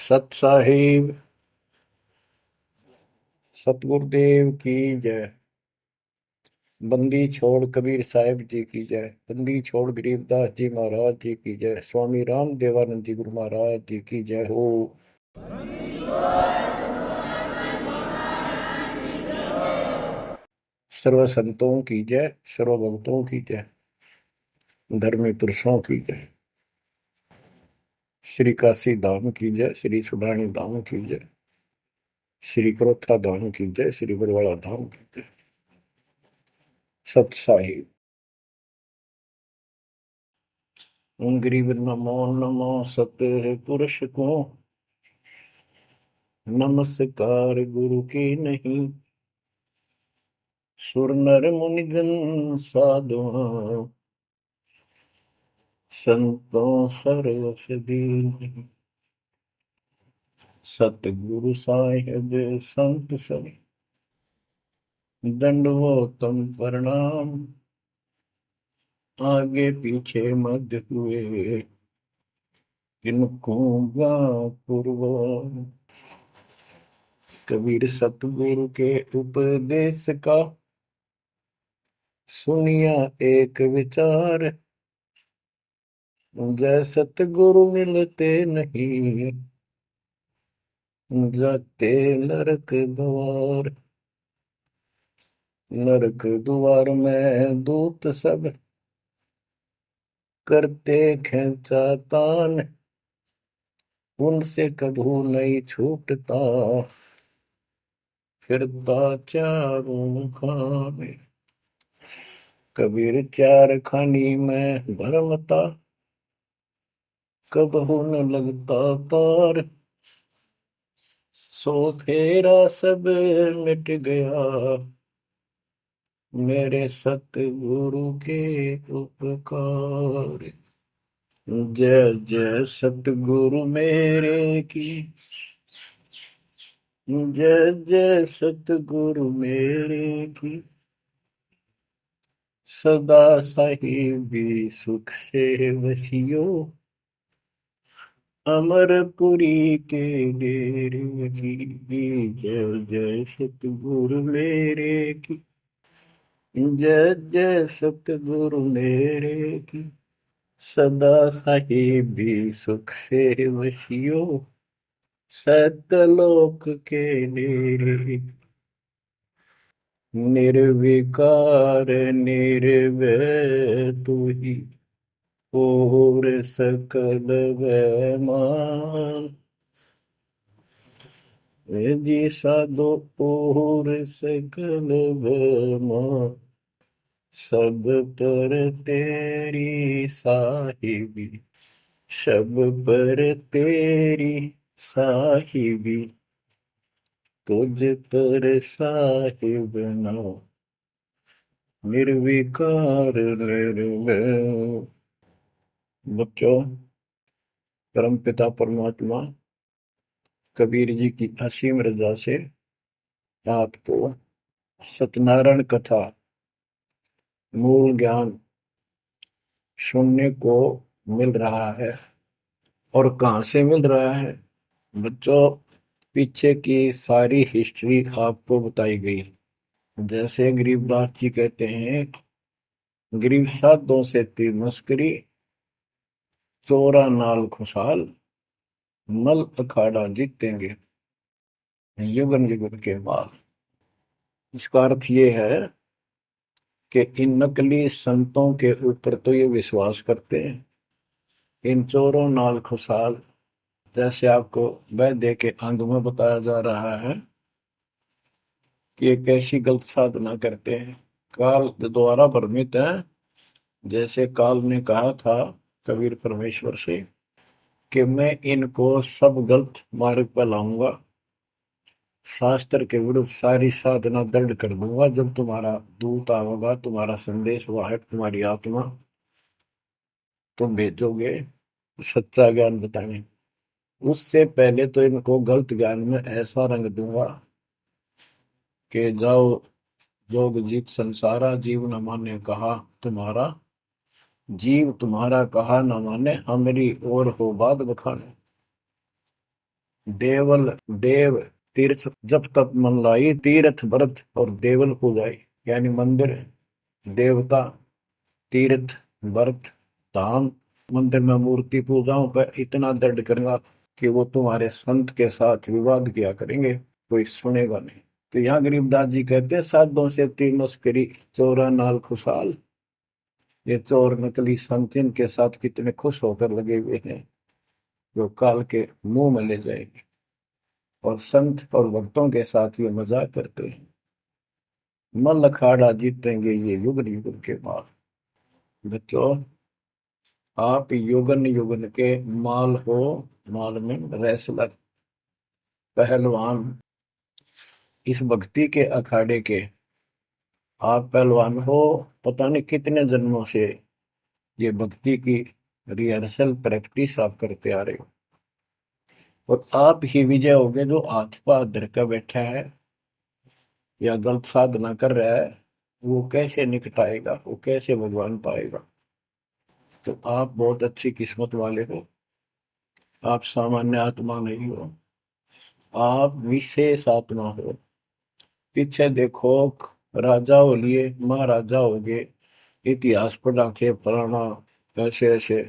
सत साहिब सतगुरुदेव की जय। बंदी छोड़ कबीर साहिब जी की जय। बंदी छोड़ गरीबदास जी महाराज जी की जय। स्वामी राम देवानंद जी गुरु महाराज जी की जय हो। सर्व संतों की जय, सर्व भक्तों की जय, धर्मी पुरुषों की जय। श्री काशी धाम की जय, श्री सुडानी धाम की जय, श्री क्रोथा धाम की जय, श्री बरवाड़ा धाम की जय। सत साहिब गरीब नमो नमो सत्य पुरुष को नमस्कार गुरु की नहीं। सुर नर मुनिजन साधुआ संतों सर्वस दीन। सतगुरु साहिब संत सब दंडवतम प्रणाम। आगे पीछे मध्य हुए किनको पूर्व। कबीर सतगुरु के उपदेश का सुनिया एक विचार। जय सतगुरु मिलते नहीं जाते नरक द्वार। नरक द्वार में दूत सब करते खेचा तान। उनसे कभू नहीं छूटता फिरता चारों खाने। कबीर चार खानी में भरमता कबहू न लगता पार। सो फेरा सब मिट गया मेरे सतगुरु के उपकार। जय जय सतगुरु मेरे की जय जय सतगुरु मेरे की। सदा साहिबी सुख से वसियो अमरपुरी के डेरे की। जय जय सतगुरु मेरे की जय जय सतगुरु मेरे की। सदा साहिबी सुख से वसियो सतलोक के डेरे। निर्विकार निर्भय तू ही और सकल वैमान। जी साधो और सकल वैमान। सब पर तेरी साहिबी सब पर तेरी साहिबी। तुझ पर साहिब नाम निर्विकार निर्भय। बच्चों, परमपिता परमात्मा कबीर जी की असीम रजा से आपको सत्यनारायण कथा मूल ज्ञान सुनने को मिल रहा है। और कहाँ से मिल रहा है बच्चों? पीछे की सारी हिस्ट्री आपको बताई गई। जैसे गरीबदास जी कहते हैं, गरीब साधों से तीर मस्करी चोरा नाल खुशहाल मल अखाड़ा जीतेंगे युगन युगन के बाद। इसका अर्थ ये है कि इन नकली संतों के ऊपर तो ये विश्वास करते हैं, इन चोरों नाल खुशहाल। जैसे आपको वैद्य के अंग में बताया जा रहा है कि एक ऐसी गलत साधना करते हैं, काल द्वारा भ्रमित है। जैसे काल ने कहा था कबीर परमेश्वर से कि मैं इनको सब गलत मार्ग पर लाऊंगा, शास्त्र के विरुद्ध सारी साधना दृढ़ कर दूंगा। जब तुम्हारा दूत आवेगा, तुम्हारा संदेश वाहक, तुम्हारी आत्मा, तुम भेजोगे सच्चा ज्ञान बताने, उससे पहले तो इनको गलत ज्ञान में ऐसा रंग दूंगा कि जाओ जोग जीत संसारा। जीव न माने कहा तुम्हारा, जीव तुम्हारा कहा न माने, हमारी ओर हो बात बखाने। देवल देव तीर्थ जब तक मन लाई, तीर्थ व्रत और देवल पूजाई। यानी मंदिर, देवता, तीर्थ, व्रत, धाम। मंदिर में मूर्ति पूजाओं पर इतना दर्द करूंगा कि वो तुम्हारे संत के साथ विवाद किया करेंगे, कोई सुनेगा नहीं। तो यहाँ गरीबदास जी कहते हैं, साधों से तीन मस्करी, चोरा नाल खुशहाल। ये चोर नकली संत इनके साथ कितने खुश होकर लगे हुए हैं, जो काल के मुंह में ले जाएंगे। और संत और भक्तों के साथ ये मजाक करते हैं। मल अखाड़ा जीतेंगे ये युग युग के बाद। बच्चों, आप युगन युगन के माल हो, माल में रेसलर, पहलवान, इस भक्ति के अखाड़े के आप पहलवान हो। पता नहीं कितने जन्मों से ये भक्ति की रिहर्सल प्रैक्टिस आप करते आ रहे हो, और आप ही विजय होगे। जो हाथ पा धर कर बैठा है या गलत साधना कर रहा है, वो कैसे निकटाएगा, वो कैसे भगवान पाएगा। तो आप बहुत अच्छी किस्मत वाले हो। आप सामान्य आत्मा नहीं हो, आप विशेष आत्मा हो। पीछे देखो, राजा हो लिए, महाराजा हो गए, इतिहास पढ़ा थे, फलाना ऐसे ऐसे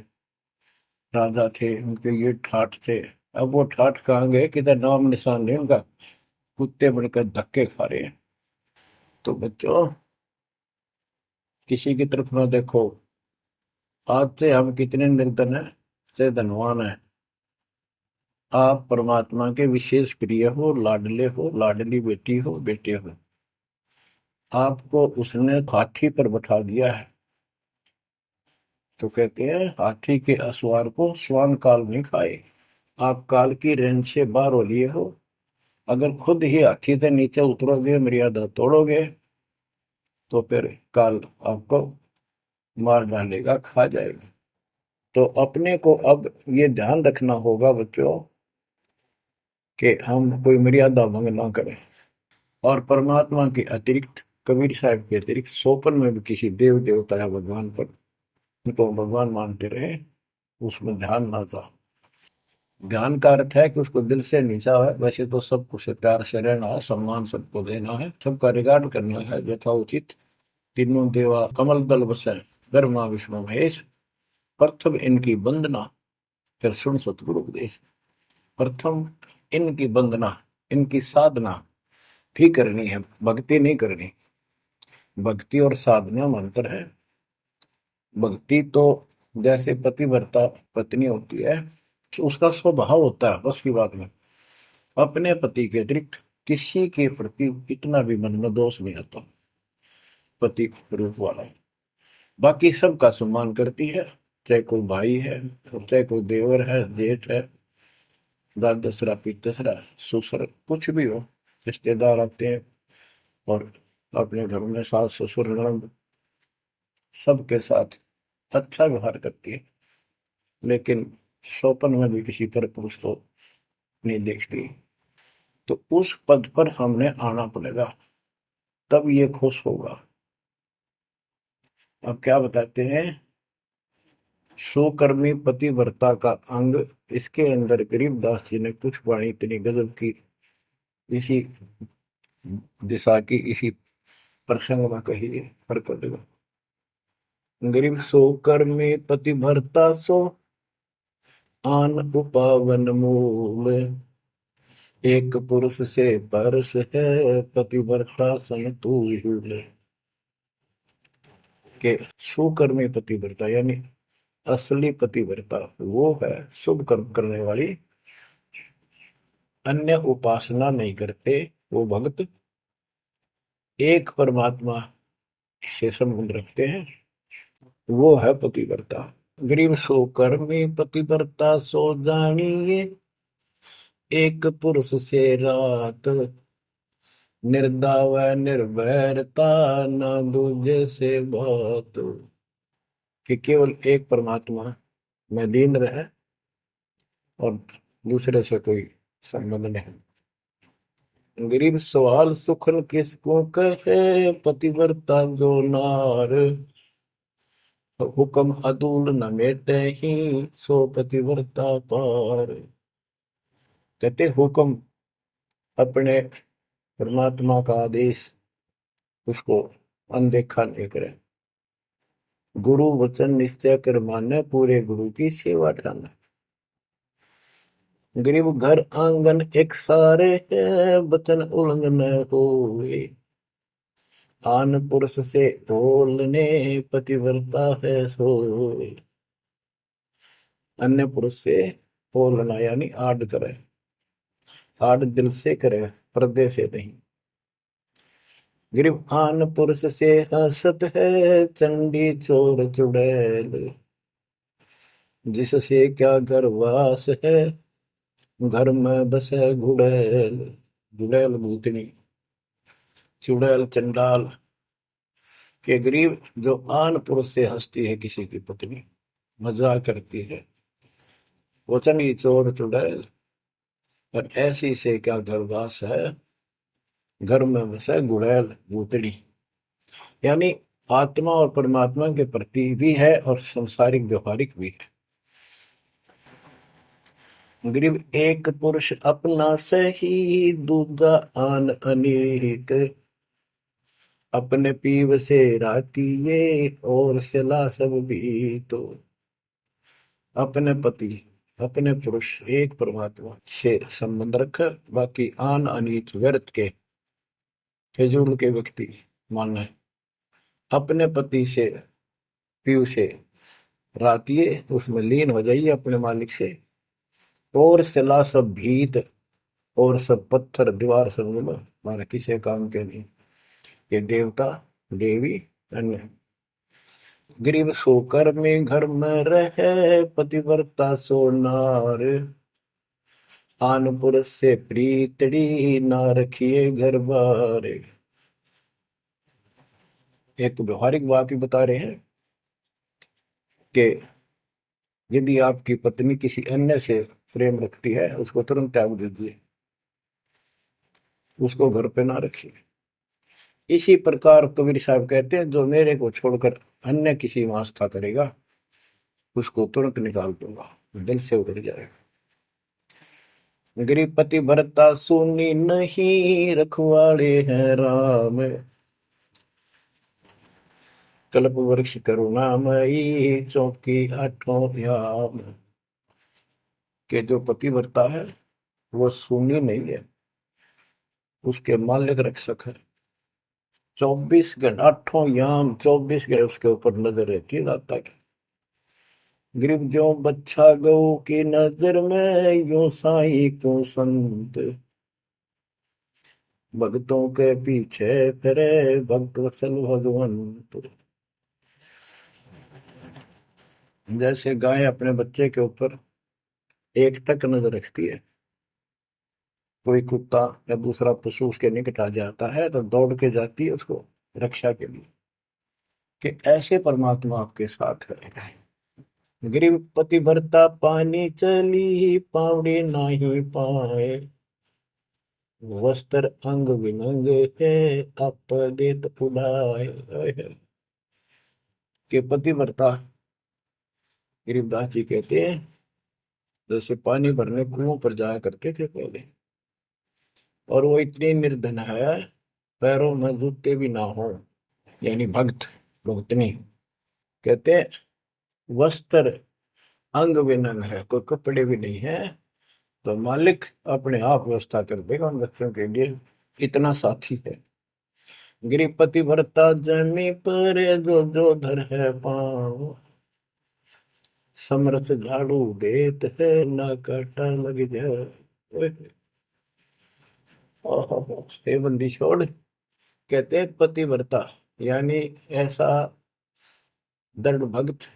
राजा थे, उनके ये ठाठ थे। अब वो ठाठ कहाँ गए, किधर नाम निशान नहीं उनका। कुत्ते बनकर धक्के खा रहे हैं। तो बच्चों, किसी की तरफ ना देखो। आज से हम कितने निर्धन है से धनवान है। आप परमात्मा के विशेष प्रिय हो, लाडले हो, लाडली बेटी हो, बेटे हो। आपको उसने हाथी पर बैठा दिया है। तो कहते हैं, हाथी के असवार को श्वान काल नहीं खाए। आप काल की रेंज से बाहर हो लिए हो। अगर खुद ही हाथी से नीचे उतरोगे, मर्यादा तोड़ोगे, तो फिर काल आपको मार डालेगा, खा जाएगा। तो अपने को अब ये ध्यान रखना होगा बच्चों, कि हम कोई मर्यादा भंग ना करें। और परमात्मा के अतिरिक्त, कबीर साहब के अतिरिक्त सोपन में भी किसी देव देवता या भगवान पर उनको भगवान मानते रहे, उसमें ध्यान ना था। ध्यान का अर्थ है कि उसको दिल से नीचा है। वैसे तो सब कुछ प्यार से रहना है, सम्मान सबको देना है, सबका रिगार्ड करना है यथाउचित। तीनों देवा कमल दल बसे, ब्रह्मा विष्णु महेश, प्रथम इनकी वंदना, फिर सुन सतगुरु उपदेश। प्रथम इनकी वंदना, इनकी साधना भी करनी है, भक्ति नहीं करनी। भक्ति और साधना में अंतर है। भक्ति तो जैसे पतिव्रता पत्नी होती है, उसका स्वभाव होता है, बस की बात में अपने पति के अतिरिक्त किसी के प्रति इतना भी मन में दोष नहीं आता। पति रूप वाला बाकी सबका सम्मान करती है, चाहे कोई भाई है, चाहे कोई देवर है, जेठ है, दाद दसरा, पितसरा, ससुर, कुछ भी हो। रिश्तेदार आते हैं और अपने घर में सास ससुर ननद सबके साथ अच्छा व्यवहार करती है। लेकिन स्वपन में भी किसी पर पुरुष को नहीं देखती। तो उस पद पर हमने आना पड़ेगा, तब ये खुश होगा। अब क्या बताते हैं, सुकर्मी पतिव्रता का अंग। इसके अंदर गरीबदास जी ने कुछ वाणी इतनी गजब की इसी दिशा की, इसी प्रसंग में कही है। गरीब सो कर्मी पतिव्रता सो, आन उपावन मूल। एक पुरुष से परस है, पतिव्रता समतुल। के सुकर्मी पतिव्रता यानी असली पतिव्रता वो है, शुभ कर्म करने वाली, अन्य उपासना नहीं करते वो भक्त, एक परमात्मा से संबंध रखते हैं, वो है पतिव्रता। गरीब सो कर्मी पतिव्रता सो जानिए, एक पुरुष से रात, निर्दाव निर्भरता न दूजे से बात। कि केवल एक परमात्मा में लीन रहे और दूसरे से कोई संबंध नहीं। गरीब सवाल सुखन किसको कहे, पतिव्रता जो नार, हुक्म अदूल न मेटे ही, सो पतिव्रता पार। कहते हुक्म अपने परमात्मा का आदेश उसको अनदेखा नहीं करे। गुरु वचन निश्चय कर माने, पूरे गुरु की सेवा ठाना। गरीब घर आंगन एक सारे है, वचन उल्लंघन होए। आन पुरुष से बोलने, पतिव्रता है सोए। अन्य पुरुष से बोलना यानी आड़ करे, आड़ दिल से करे, पर्दे से नहीं। गरीब आन पुरुष से हंसत है, चंडी चोर चुड़ैल। जिससे क्या घर वास है, घर में बसे घुड़ैल। घुड़ैल भूतनी, चुड़ैल चंडाल। के गरीब जो आन पुरुष से हंसती है, किसी की पत्नी मजाक करती है, वो चंडी चोर चुड़ैल। और ऐसी से क्या घरवास है, घर में बसे घुड़ैल भूतड़ी। यानी आत्मा और परमात्मा के प्रति भी है और संसारिक व्यवहारिक भी है। गरीब एक पुरुष अपना सही, दूजा आन अनेक। अपने पीव से राती ये, और सिला सब भी तो। अपने पति, अपने पुरुष एक परमात्मा से संबंध रख, बाकी आन अनित व्यर्थ के फिजूल के व्यक्ति मानना है। अपने पति से पीव से रातिए, उसमें लीन हो जाइए अपने मालिक से। और सिला सब भीत, और सब पत्थर दीवार समझ लो, माना किसी काम के नहीं। ये देवता देवी अन्य। गरीब सोकर में घर में रहे, पतिव्रता सो नार। आन पुरुष से प्रीतड़ी, ना रखिए घर बार। एक व्यवहारिक बात भी बता रहे हैं कि यदि आपकी पत्नी किसी अन्य से प्रेम रखती है, उसको तुरंत त्याग दीजिए, उसको घर पे ना रखिए। इसी प्रकार कबीर साहब कहते हैं, जो मेरे को छोड़कर अन्य किसी में आस्था करेगा, उसको तुरंत निकाल दूंगा, दिल से उतर जाएगा। गरीब पति भरता सुनी नहीं, रखवाड़े हैं राम। कल्प वृक्ष करुणामयी, चौकी आठों याम। के जो पति भरता है वो सुनी नहीं है, उसके मालिक रक्षक है। 24 घंटे 8 याम, 24 घंटे उसके ऊपर नजर रहती है दाता की। गरीब जो बच्चा गौ की नजर में, यूं साई को संत। भक्तों के पीछे फिरे, भक्त वत्सल भगवंत। जैसे गाय अपने बच्चे के ऊपर एक टक नजर रखती है, कोई कुत्ता या दूसरा पशु उसके निकट आ जाता है तो दौड़ के जाती है उसको रक्षा के लिए, कि ऐसे परमात्मा आपके साथ है। गरीब पति भरता पानी चली, पावड़ी नाही पाए। वस्त्र अंग विनंग है, आप देत उड़ाए। के पति भरता गरीबदास जी कहते हैं, जैसे पानी भरने कुओं पर जाया करते थे पहले, और वो इतनी निर्धन है, पैरों में जूते भी ना हो, यानी भक्त भक्तनी। कहते हैं वस्त्र अंग विनंग है, कोई कपड़े भी नहीं है, तो मालिक अपने आप व्यवस्था कर देगा उन बच्चों के लिए, इतना साथी है। गृहपति भरता जमी पर, जो जो धर है पाँव। समरथ झाड़ू देत है, ना काटा लग जाए। हे बंदी छोड़, कहते हैं पतिव्रता यानी ऐसा दृढ़ भक्त,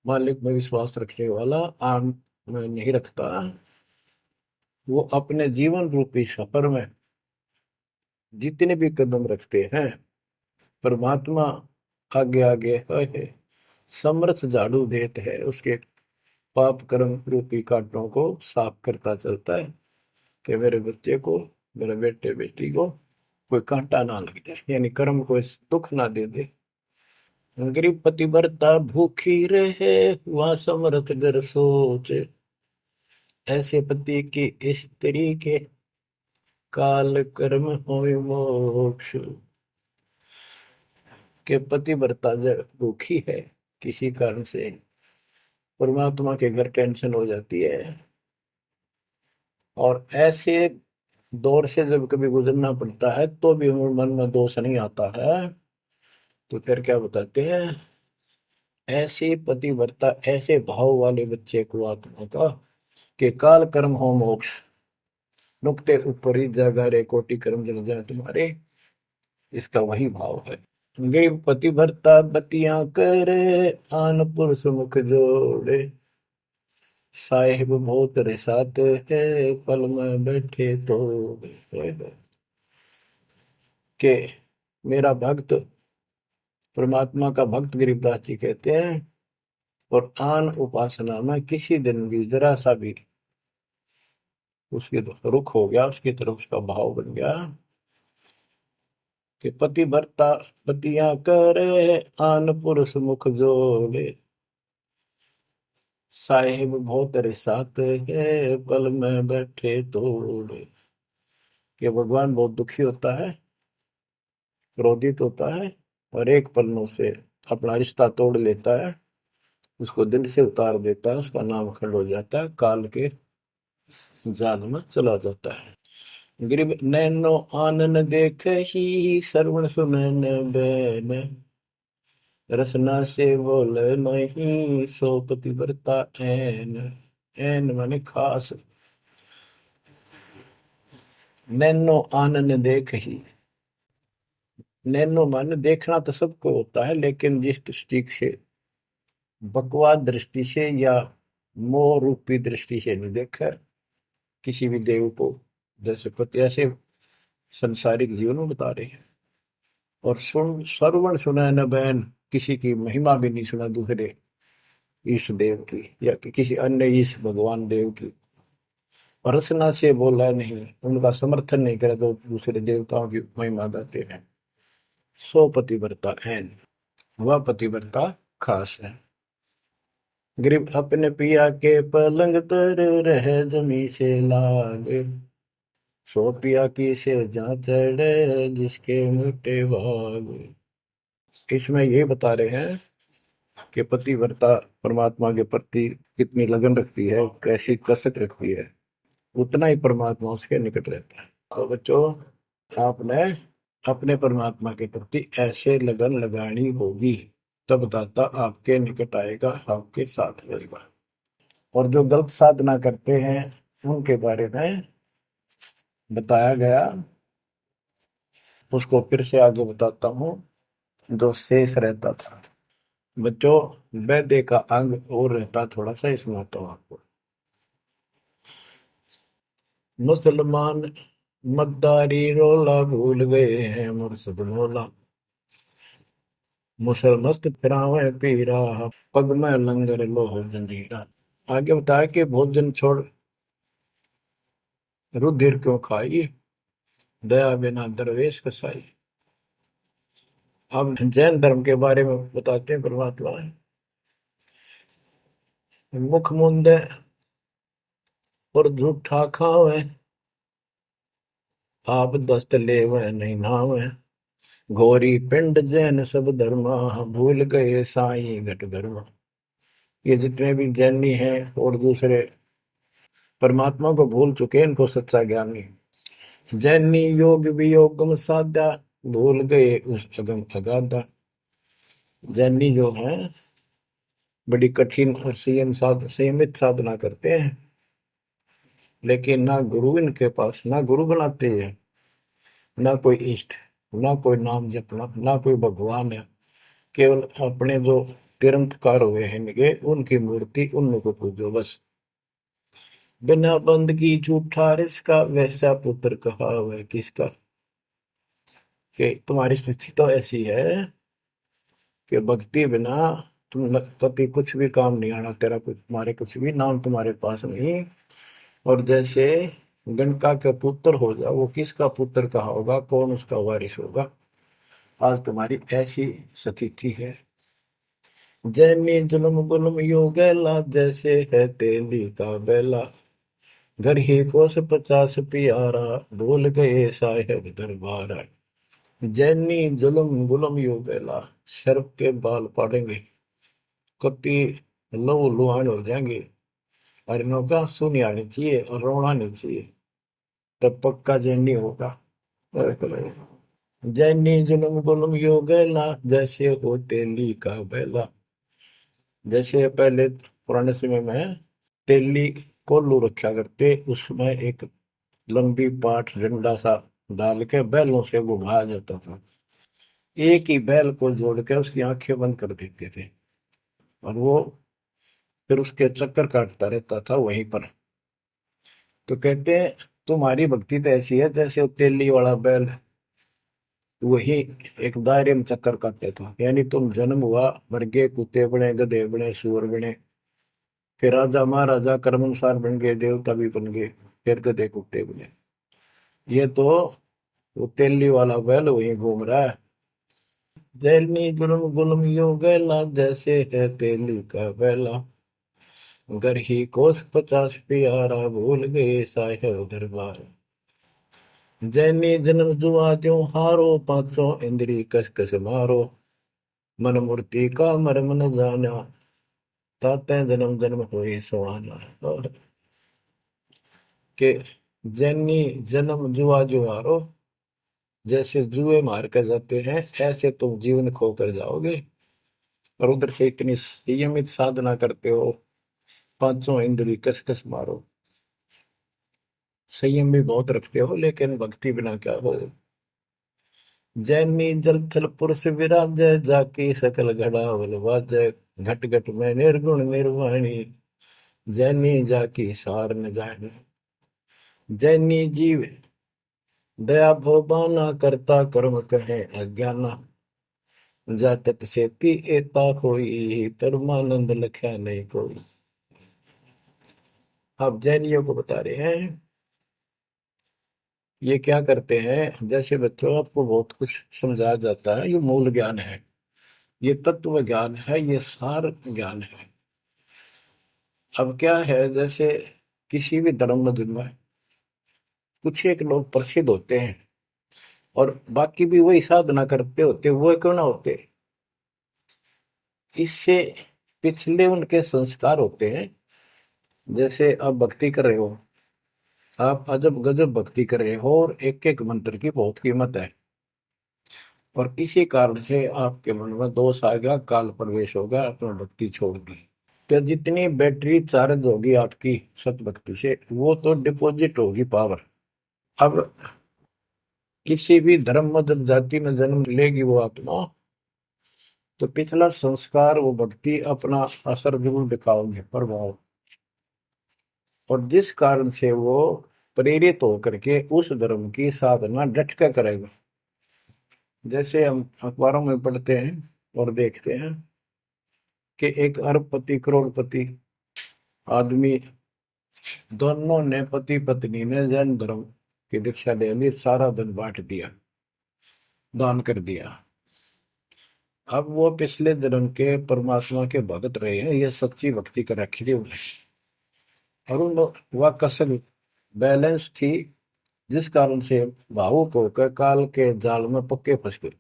मालिक में विश्वास रखने वाला, आम में नहीं रखता। वो अपने जीवन रूपी सफर में जितने भी कदम रखते हैं, परमात्मा आगे आगे है, समर्थ झाड़ू देते है, उसके पाप कर्म रूपी कांटों को साफ करता चलता है, कि मेरे बच्चे को, मेरे बेटे बेटी को कोई कांटा ना लग जाए, यानी कर्म को दुख ना दे दे। गरीब पतिव्रता भूखी रहे, वहां समर्थ घर सोच। ऐसे पति की स्त्री के काल कर्म होय मोक्ष। के पतिव्रता जब दुखी है किसी कारण से, परमात्मा के घर टेंशन हो जाती है, और ऐसे दौर से जब कभी गुजरना पड़ता है तो भी मन में दोष नहीं आता है, तो फिर क्या बताते हैं, ऐसे पतिव्रता ऐसे भाव वाले बच्चे को आत्मा का कि काल कर्म हो मोक्ष, नुक्ते ऊपर ही जागा रे कोटि कर्म जल जाए तुम्हारे, इसका वही भाव है। गरीब पतिव्रता बतियां करे, आन पुरुष मुख जोड़े, साहिब बहुत रिसात है, पल में बैठे तो के मेरा भक्त, परमात्मा का भक्त गरीबदास जी कहते हैं, और आन उपासना में किसी दिन भी जरा सा भी उसके रुख हो गया, उसकी तरफ उसका भाव बन गया कि पतिव्रता पतियां करे, आन पुरुष मुख जोड़े, साहिब बहुत रिसात है, पल में बैठे तोड़े। कि भगवान बहुत दुखी होता है, क्रोधित होता है, और एक पल में उसे अपना रिश्ता तोड़ लेता है, उसको दिल से उतार देता है, उसका नाम खंड हो जाता है, काल के जाल में चला जाता है। गरीब नैनो आनन देख ही, श्रवण सुनन बैन, रसना से बोल नहीं, सो पतिव्रता ऐन। ऐन माने खास। नैनो आनन देख ही, नैनो माने देखना तो सबको होता है, लेकिन जिस दृष्टि से, बकवाद दृष्टि से या मोह रूपी दृष्टि से नहीं देखा किसी भी देव को, जैसे पति ऐसे संसारिक जीवन में बता रहे हैं। और सुन श्रवण सुना न बैन, किसी की महिमा भी नहीं सुना दूसरे ईश देव की या किसी अन्य ईश भगवान देव की, और रसना से बोला नहीं, उनका समर्थन नहीं करे तो दूसरे देवताओं की महिमा गाते हैं। सो पतिव्रता ऐन, वह पतिव्रता खास है। गरीब अपने पिया के पलंग तर, रह जमी से लागे, सो पिया की से जहाँ चढ़े, जिसके मोटे भाग। इसमें ये बता रहे हैं कि पतिव्रता परमात्मा के प्रति कितनी लगन रखती है, कैसी कसक रखती है, उतना ही परमात्मा उसके निकट रहता है। तो बच्चों, आपने अपने परमात्मा के प्रति ऐसे लगन लगानी होगी, तब दाता आपके निकट आएगा, आपके साथ रहेगा। और जो गलत साधना करते हैं उनके बारे में बताया गया, उसको फिर से आगे बताता हूँ, जो शेष रहता था। बच्चों, वैद्य का अंग और रहता थोड़ा सा, इसमें आता हूँ आपको। मुसलमान मद्दारी रोला, भूल गए हैं मुर्शद मौला, मुसलमस्त फिरावे पीरा, पग में लंगर लोह जंजीरा। आगे बताया कि भोजन छोड़ रुधिर क्यों खाई, दया बिना दरवेश कसाई। अब जैन धर्म के बारे में बताते हैं परमात्मा। मुख मुंदे और झूठा खावे, आप दस्त लेवे नहीं नावे, घोरी पिंड जैन सब धर्मा, भूल गए साई घट धर्मा। ये जितने भी जैनी हैं और दूसरे परमात्मा को भूल चुके हैं, इनको सच्चा ज्ञान नहीं। जैनी योग वियोगम साधा, भूल गए उस अगम अगाधा। जैनी जो है बड़ी कठिन और संयमित साधना करते हैं, लेकिन ना गुरु इनके पास, ना गुरु बनाते हैं, ना कोई इष्ट, ना कोई नाम जपना, ना कोई भगवान है। केवल अपने जो तिरंतकार हुए हैं इनके, उनकी मूर्ति, उनको पूजो बस। बिना बंदगी झूठा रिसका, वैसा पुत्र कहा वह किसका। कि तुम्हारी स्थिति तो ऐसी है कि भक्ति बिना तुम कभी कुछ भी काम नहीं आना, तेरा कुछ, तुम्हारे कुछ भी नाम तुम्हारे पास नहीं। और जैसे गणका का पुत्र हो जा, वो किसका पुत्र कहा होगा, कौन उसका वारिस होगा। आज तुम्हारी ऐसी स्थिति है। जैनी जुल्म गुल्म यो गैला, जैसे है तेली का बेला, घर ही कोस 50 प्यारा, भूल गए साहेब दरबारा। जैनी जुल्म गुलम यू बेला, शर्फ के बाल पड़ेंगे, कति लहू लुहान हो जाएंगे। और इनका सुनी आनी चाहिए और रोना नहीं चाहिए, तब पक्का जैनी होगा। जैनी जुल्म गुलम यू गैला, जैसे हो तेली का बेला। जैसे पहले पुराने समय में तेली कोल्लू रखा करते, उसमें एक लंबी पाठ डंडा सा डाल के बैलों से घुमाया जाता था। एक ही बैल को जोड़ के उसकी आंखें बंद कर देते थे और वो फिर उसके चक्कर काटता रहता था वहीं पर। तो कहते हैं तुम्हारी भक्ति तो ऐसी है जैसे वो तेली वाला बैल वही एक दायरे में चक्कर काटते था। यानी तुम जन्म हुआ, मर गए, कुत्ते बने, गधे बने, सुअर बने, फिर राजा महाराजा कर्मानुसार बन गए, देवता भी बन गए, फिर गधे कुत्ते बने। ये तो वो तेली वाला बैल वही घूम रहा है। जैनी जुल्म गुलम यू गैला, जैसे है तेली का बैला। घर ही कोस 50 प्यारा, भूल गए साहेब दरबार। जैनी जन्म जुआ त्यों हारो, पांचों इंद्री कस कस मारो। मन मूर्ति का मर्म न जाना, ताते जन्म जन्म होए सुहाना। और के जैनी जन्म जुआ जो हारो, जैसे जुए मार कर जाते हैं ऐसे तुम जीवन खो कर जाओगे। और उधर से इतनी संयमित साधना करते हो, पांचों इंद्री कस कस मारो, संयम भी बहुत रखते हो, लेकिन भक्ति बिना क्या हो। जैनी जल थल पुरुष विराजय, जाकी सकल घड़ावल वाजय। घट घट में निर्गुण निर्वाणी, जैनी जाकी सार न जाने। जैनी जीव दया भोबाना, करता कर्म कहे अज्ञाना। जातक से पी एता कोई, परमानंद लख्या नहीं कोई। अब जैनियों को बता रहे हैं ये क्या करते हैं। जैसे बच्चों आपको बहुत कुछ समझाया जाता है, ये मूल ज्ञान है, ये तत्व ज्ञान है, ये सार ज्ञान है। अब क्या है, जैसे किसी भी धर्म में कुछ एक लोग प्रसिद्ध होते हैं और बाकी भी वही साधना करते होते, वो क्यों ना होते। इससे पिछले उनके संस्कार होते हैं। जैसे आप भक्ति कर रहे हो, आप अजब गजब भक्ति कर रहे हो और एक एक मंत्र की बहुत कीमत है, और इसी कारण से आपके मन में दोष आ गया, काल प्रवेश हो गया, आपने भक्ति छोड़ दी। तो जितनी बैटरी चार्ज होगी आपकी सत भक्ति से, वो तो डिपॉजिट होगी पावर। अब किसी भी धर्म में जब जाति में जन्म लेगी वो आत्मा, तो पिछला संस्कार वो भक्ति अपना असर जरूर दिखाओगे, प्रभाव। और जिस कारण से वो प्रेरित होकर के उस धर्म की साधना डट कर करेगा। जैसे हम अखबारों में पढ़ते हैं और देखते हैं कि एक अरबपति करोड़पति आदमी, दोनों ने पति पत्नी ने जैन धर्म की दीक्षा ले ली, सारा धन बांट दिया, दान कर दिया। अब वो पिछले जन्म के परमात्मा के भगत रहे हैं, ये सच्ची भक्ति कर रखी थी उन्हें, और उन वह कसर बैलेंस थी, जिस कारण से भावुक होकर काल के जाल में पक्के फंस गए।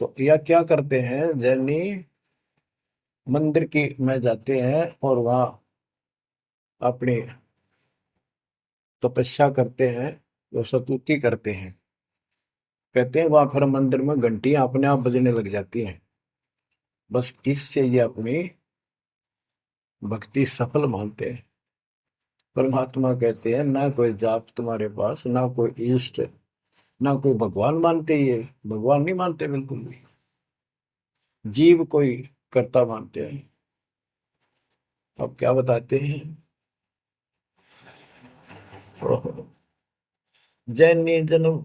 तो यह क्या करते हैं, जैनी मंदिर की में जाते हैं और वहां अपनी तपस्या करते हैं, वो स्तुति करते हैं। कहते हैं वहां फिर मंदिर में घंटियां अपने आप बजने लग जाती हैं। बस इससे ये अपनी भक्ति सफल मानते हैं। परमात्मा कहते हैं ना कोई जाप तुम्हारे पास, ना कोई इष्ट, ना कोई भगवान मानते, ये भगवान नहीं मानते बिल्कुल भी, जीव कोई कर्ता मानते हैं। अब क्या बताते हैं, जैनी जन्म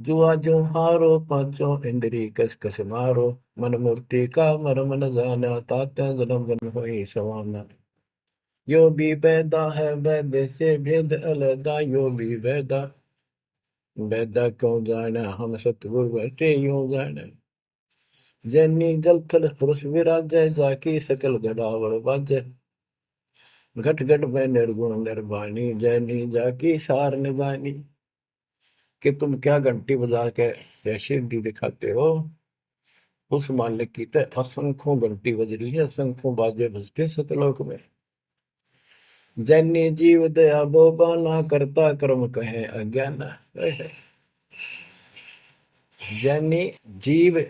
जुआ जो हारो, पांचों इंद्री कस कस मारो। मन मूर्ति का मर्म न जाना, ताते जन्म जन्म होई सवाना। यो भी पैदा है वैद से भेद अलगा, यो भी वैदा वैदा क्यों जाना, हम सतगुरु बैठे यूं जाना। जैनी जल थल पुरुष विराजय, जाकी सकल गड़ावड़ बाजय। घट घट में निर्गुण निर्वाणी, जैनी जाकी सार निभानी। कि तुम क्या घंटी बजा के जैसे दी दिखाते हो, उस मालिक की तो असंख्यों घंटी बज रही है, असंख्यों बाजे बजते सतलोक में। जैनी जीव दया बोबाना, करता कर्म कहे अज्ञान। जैनी जीव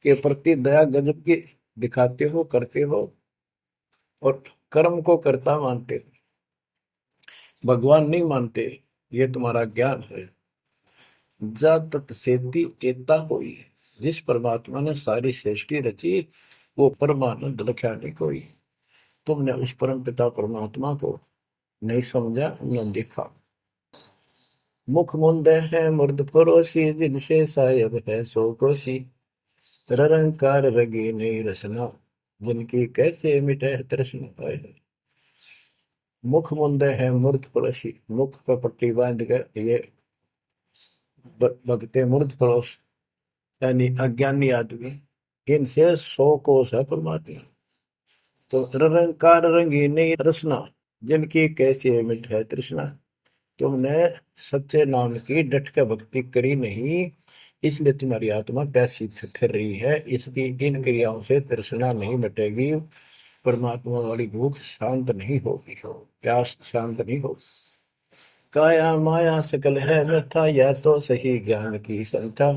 के प्रति दया गजब की दिखाते हो, करते हो, और कर्म को कर्ता मानते हो, भगवान नहीं मानते। ये तुम्हारा ज्ञान है। जा तत्सेती एता होई, जिस परमात्मा ने सारी सृष्टि रची, वो परमानंद लख्या नहीं कोई। तुमने उस परम पिता परमात्मा को नहीं समझा, न देखा। मुख मुंद है मुर्द फरोशी, जिनसे सायब है सो कोशी। रंकार रगी नहीं रसना, जिनकी कैसे मिटे तृष्णा पाए। मुख मुंद है मूर्त पड़ोसी, मुख पर पट्टी बांध कर ये भगते मूर्त पड़ोस, यानी अज्ञानी आदमी, इनसे 100 कोस है परमात्मा। तो रंकार रंगी नहीं रसना, जिनकी कैसे मिट है तृष्णा। तुमने सच्चे नाम की डट के भक्ति करी नहीं, इसलिए तुम्हारी आत्मा प्यासी फिर रही है। इसकी इन क्रियाओं से तृष्णा नहीं मिटेगी, परमात्मा वाली भूख शांत नहीं होगी, प्यास शांत नहीं होगी। काया माया सकल है व्यथा, या तो सही ज्ञान की संथा।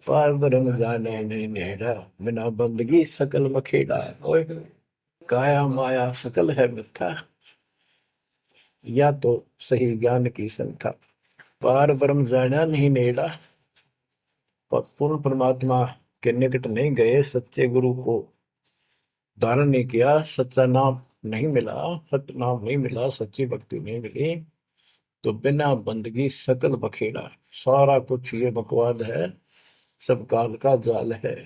पार ब्रह्म जाने नहीं नेड़ा, बिना बंदगी सकल मखेड़ा। ओए काया माया सकल है मिथ्या, या तो सही ज्ञान की संथा। पार ब्रह्म जाना नहीं नेड़ा, पूर्ण परमात्मा के निकट नहीं गए, सच्चे गुरु को धारण नहीं किया, सच्चा नाम नहीं मिला, सत्य नाम नहीं मिला, सच्ची भक्ति नहीं मिली, तो बिना बंदगी सकल बखेड़ा। सारा कुछ ये बकवाद है, सब काल का जाल है।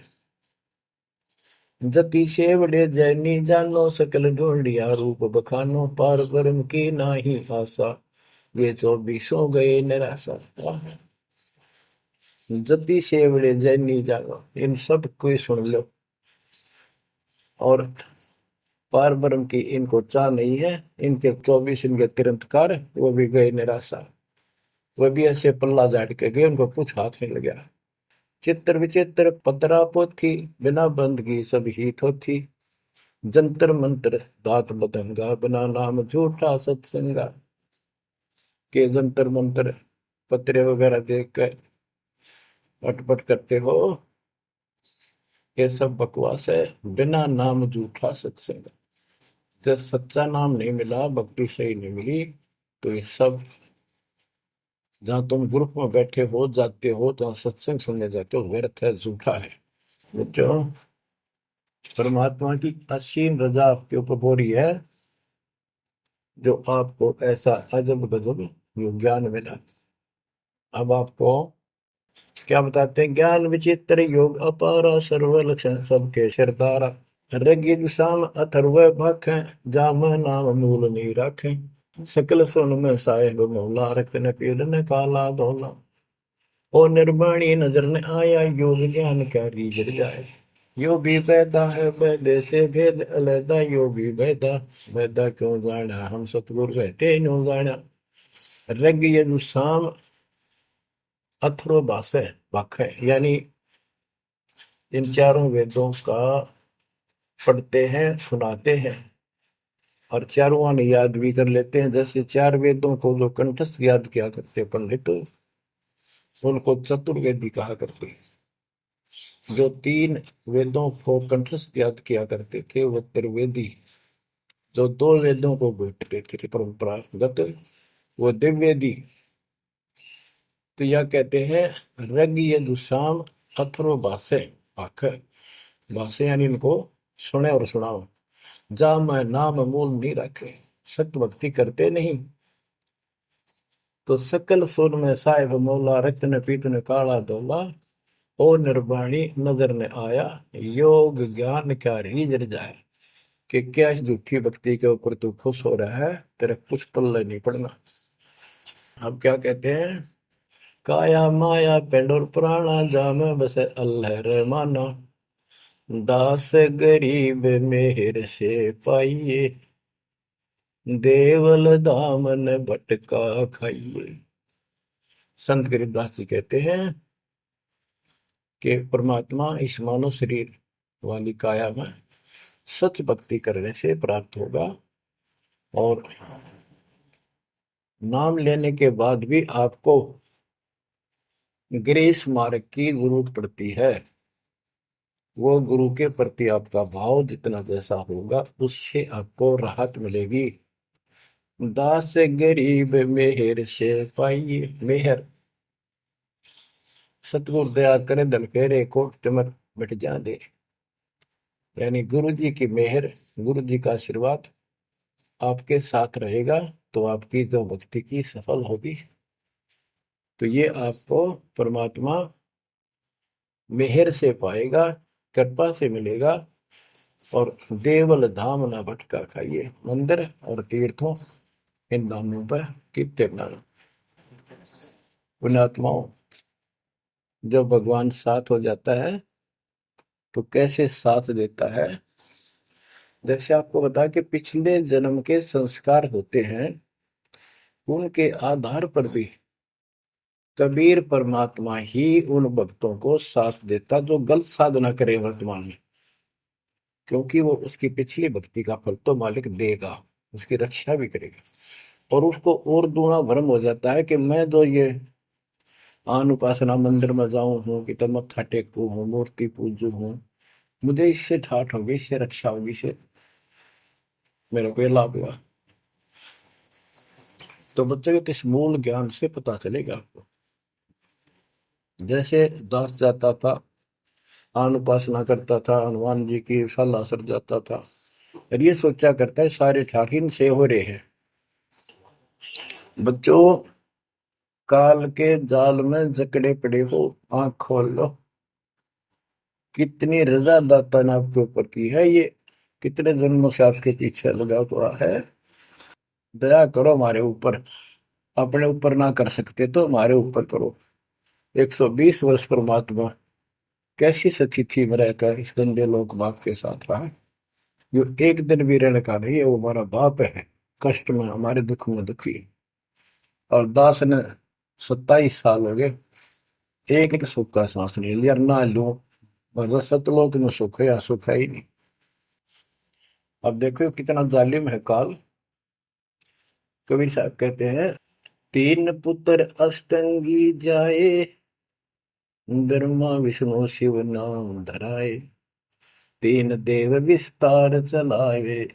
जति सेवड़े जैनी जानो, सकल ढूंढिया रूप बखानो। पार ब्रह्म की नाही आशा, ये 24 गए निराशा। जति सेवड़े जैनी जानो, इन सब को सुन लो। और पार ब्रह्म की इनको चाह नहीं है, इनके 24 इनके तिरंतकार, वो भी गए निराशा। वह भी ऐसे पल्ला झाड़ के गए, उनको कुछ हाथ नहीं लगा। चित्र विचित्र पतरा पोथी, बिना बंदगी सब ही थोथी। जंतर मंत्र दात बदंगा, बिना नाम झूठा सत्संगा। के जंतर मंत्र पत्रे वगैरह देख कर अटपट करते हो, ये सब बकवास है। बिना नाम झूठा सत्संग, जब सच्चा नाम नहीं मिला, भक्ति सही नहीं मिली, तो ये सब, जहां तुम ग्रुप में बैठे हो जाते हो, जहां सत्संग सुनने जाते हो, व्यर्थ है, झूठा है। जो परमात्मा की असीम रजा आपके ऊपर हो रही है, जो आपको ऐसा अजब गजब जो ज्ञान मिला। अब आपको क्या बताते हैं? ज्ञान विचित्र योग अपारा, सर्व लक्षण सबके सिरदारा। ऋग्वेद साम अथर्व भाखें, जाम नाम मूल नहीं राखें। सकल सुन में साहेब मौला, रक्त न पीड़ न काला धोला। ओ निर्वाणी नजर न आया, योग ज्ञान क्या रीझ जाए। यो भी बैदा है बैदे से भेद अलैदा, यो भी बैदा बैदा क्यों जाना, हम सतगुरु बैठे नो जाना। ऋग्वेद साम अथर्व भाषा वाक है, यानी इन चारों वेदों का पढ़ते हैं, सुनाते हैं, और चारों आने याद भी कर लेते हैं। जैसे 4 वेदों को जो कंठस्थ याद किया करते पंडित, उनको चतुर्वेदी कहा करते। जो 3 वेदों को कंठस्थ याद किया करते थे, वो त्रिवेदी। जो 2 वेदों को बैठते थे परंपरागत, वो दिव्यवेदी। तो यह कहते हैं ऋग यजु साम अथर्व भाषे आख, भाषे यानी इनको सुने और सुनाओ। जा मैं नाम मूल नहीं रखे, सत्य भक्ति करते नहीं, तो सकल सुर में साहिब मौला, रत्न पीतन काला धोला। ओ निर्वाणी नजर ने आया, योग ज्ञान क्या रीझ जाए। कि क्या इस झूठी भक्ति के ऊपर तू खुश हो रहा है, तेरे कुछ पल्ले नहीं पड़ना। अब क्या कहते हैं? काया माया पेंड और पुराना, जाम बस अल्लाह रहमाना। दास गरीब मेहर से पाइए, देवल दामन भटका खाइए। संत गरीबदास जी कहते हैं कि परमात्मा इस मानव शरीर वाली काया में सच भक्ति करने से प्राप्त होगा, और नाम लेने के बाद भी आपको ग्रेस मार्ग की जरूरत पड़ती है। वो गुरु के प्रति आपका भाव जितना जैसा होगा उससे आपको राहत मिलेगी। दास गरीब मेहर से पाइए। मेहर, सतगुरु दया करे धन फेरे कोट तिमर मिट जा दे। यानी गुरु जी की मेहर, गुरु जी का आशीर्वाद आपके साथ रहेगा तो आपकी जो भक्ति की सफल होगी। तो ये आपको परमात्मा मेहर से पाएगा, कृपा से मिलेगा। और देवल धाम ना भटका खाइए। मंदिर और तीर्थों, इन नामों पर कितने नाम। पुण्यात्माओं, जब भगवान साथ हो जाता है तो कैसे साथ देता है। जैसे आपको बता कि पिछले जन्म के संस्कार होते हैं, उनके आधार पर भी कबीर परमात्मा ही उन भक्तों को साथ देता जो गलत साधना करे वर्तमान में, क्योंकि वो उसकी पिछली भक्ति का फल तो मालिक देगा, उसकी रक्षा भी करेगा। और उसको और दूना भ्रम हो जाता है कि मैं जो ये आन उपासना मंदिर में जाऊं हूँ कि तो मत्था टेकू हूँ, मूर्ति पूजू हूँ, मुझे इससे ठाठ होगी, इससे रक्षा होगी, इससे मेरे को ये लाभ हुआ। तो बच्चे को इस मूल ज्ञान से पता चलेगा आपको। जैसे दास जाता था, आन उपासना करता था, हनुमान जी की शाला सर जाता था, और ये सोचा करता है सारे ठाठ इनसे हो रहे हैं। बच्चों, काल के जाल में जकड़े पड़े हो, आंख खोल लो। कितनी रजा दाता ने आपके ऊपर की है, ये कितने जन्मों से आपके पीछे लगा हुआ है। दया करो हमारे ऊपर, अपने ऊपर ना कर सकते तो हमारे ऊपर करो। 120 वर्ष परमात्मा कैसी स्थिति में रहकर इस गंदे लोक बाप के साथ रहा। जो एक दिन भी रहने का नहीं है, वो हमारा बाप है, कष्ट में हमारे दुख में दुखी। और दास ने 27 साल हो गए, एक सुख का सांस नहीं लिया, ना लो। मतलब सतलोक में सुख है या सुख है ही नहीं। अब देखो कितना जालिम है काल। कबीर साहब कहते हैं, तीन पुत्र अष्टंगी जाए, ब्रह्मा विष्णु शिव नाम धराए, तीन देव विस्तार चलाए,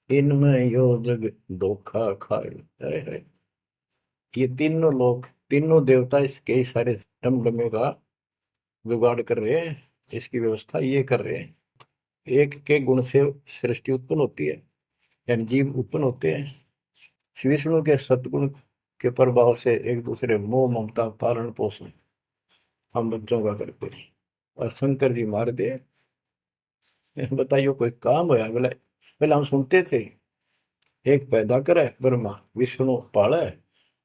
इनमें यो जग धोखा खाए। है। ये तीनों लोग, तीनों देवता इसके सारे डमडमे का जुगाड़ कर रहे हैं, इसकी व्यवस्था ये कर रहे हैं। एक के गुण से सृष्टि उत्पन्न होती है, यानी जीव उत्पन्न होते हैं। श्री विष्णु के सतगुण के प्रभाव से एक दूसरे मोह ममता पालन पोषण हम बच्चों का करते हैं। और शंकर जी मार दे, बताइए कोई काम होया बोले। पहले हम सुनते थे एक पैदा करे ब्रह्मा, विष्णु पाले,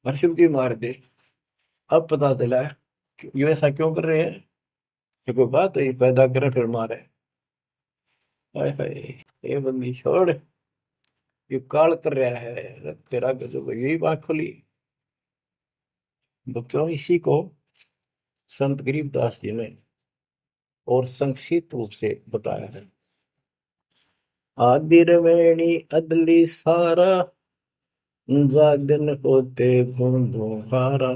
और शिव जी मार दे। अब पता चला है कि ये ऐसा क्यों कर रहे हैं। ये कोई बात है, ये पैदा करे फिर मारे। हाय हाय, ये बंदी छोड़, ये काल कर रहा है तेरा गजब। यही बात खुली बच्चों। इसी को संत गरीबदास जी ने और संक्षिप्त रूप से बताया है। आदि रवेणी अदली सारा, जागन होते हारा,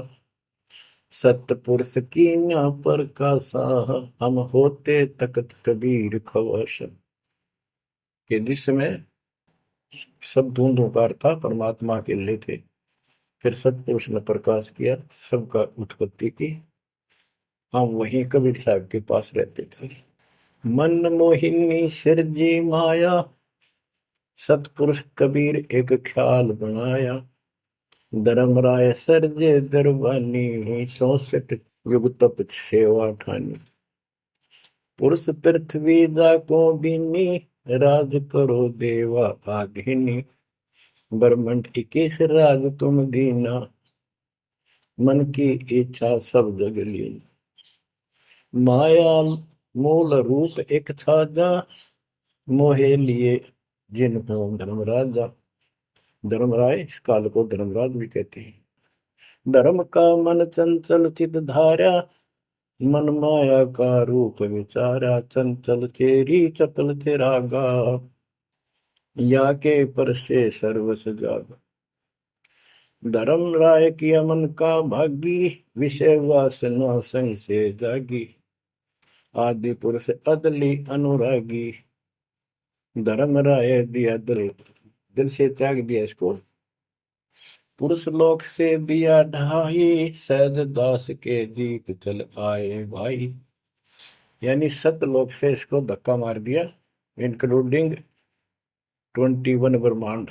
सतपुरुष की न पर का साह, हम होते तकत कबीर खवश। के जिसमें सब धुंधुकार था, परमात्मा के लिए थे। फिर सतपुरुष ने प्रकाश किया, सबका उत्पत्ति की। हम वहीं कबीर साहब के पास रहते थे। मन मोहिनी सिरजी माया, सतपुरुष कबीर एक ख्याल बनाया, धर्मराय सरजे दरबानी, 64 युग तप सेवा ठानी, पुरुष पृथ्वी जाको बीनी, राज करो देवा आधीनी, ब्रह्मंड 21 राज तुम दीना, मन की इच्छा सब जग लीन, माया मूल रूप एक छाजा, मोहे लिए जिन हो धर्म राजा, धर्मराय, इस काल को धर्मराज भी कहते हैं। धर्म का मन चंचल चित धारा, मन माया का रूप विचारा, चंचल चेरी चपल चेरागा, या के पर से सर्वस जागा। धर्म राय किया मन का भागी, विषय वासना संग से जागी, आदि पुरुष अदली अनुरागी। धर्म राय दिया दिल, दिल से त्याग दिया इसको। पुरुष लोक से दिया ढाई, सहज दास के दीप चल आए भाई। यानी सतलोक से इसको धक्का मार दिया, इंक्लूडिंग 21 ब्रह्मांड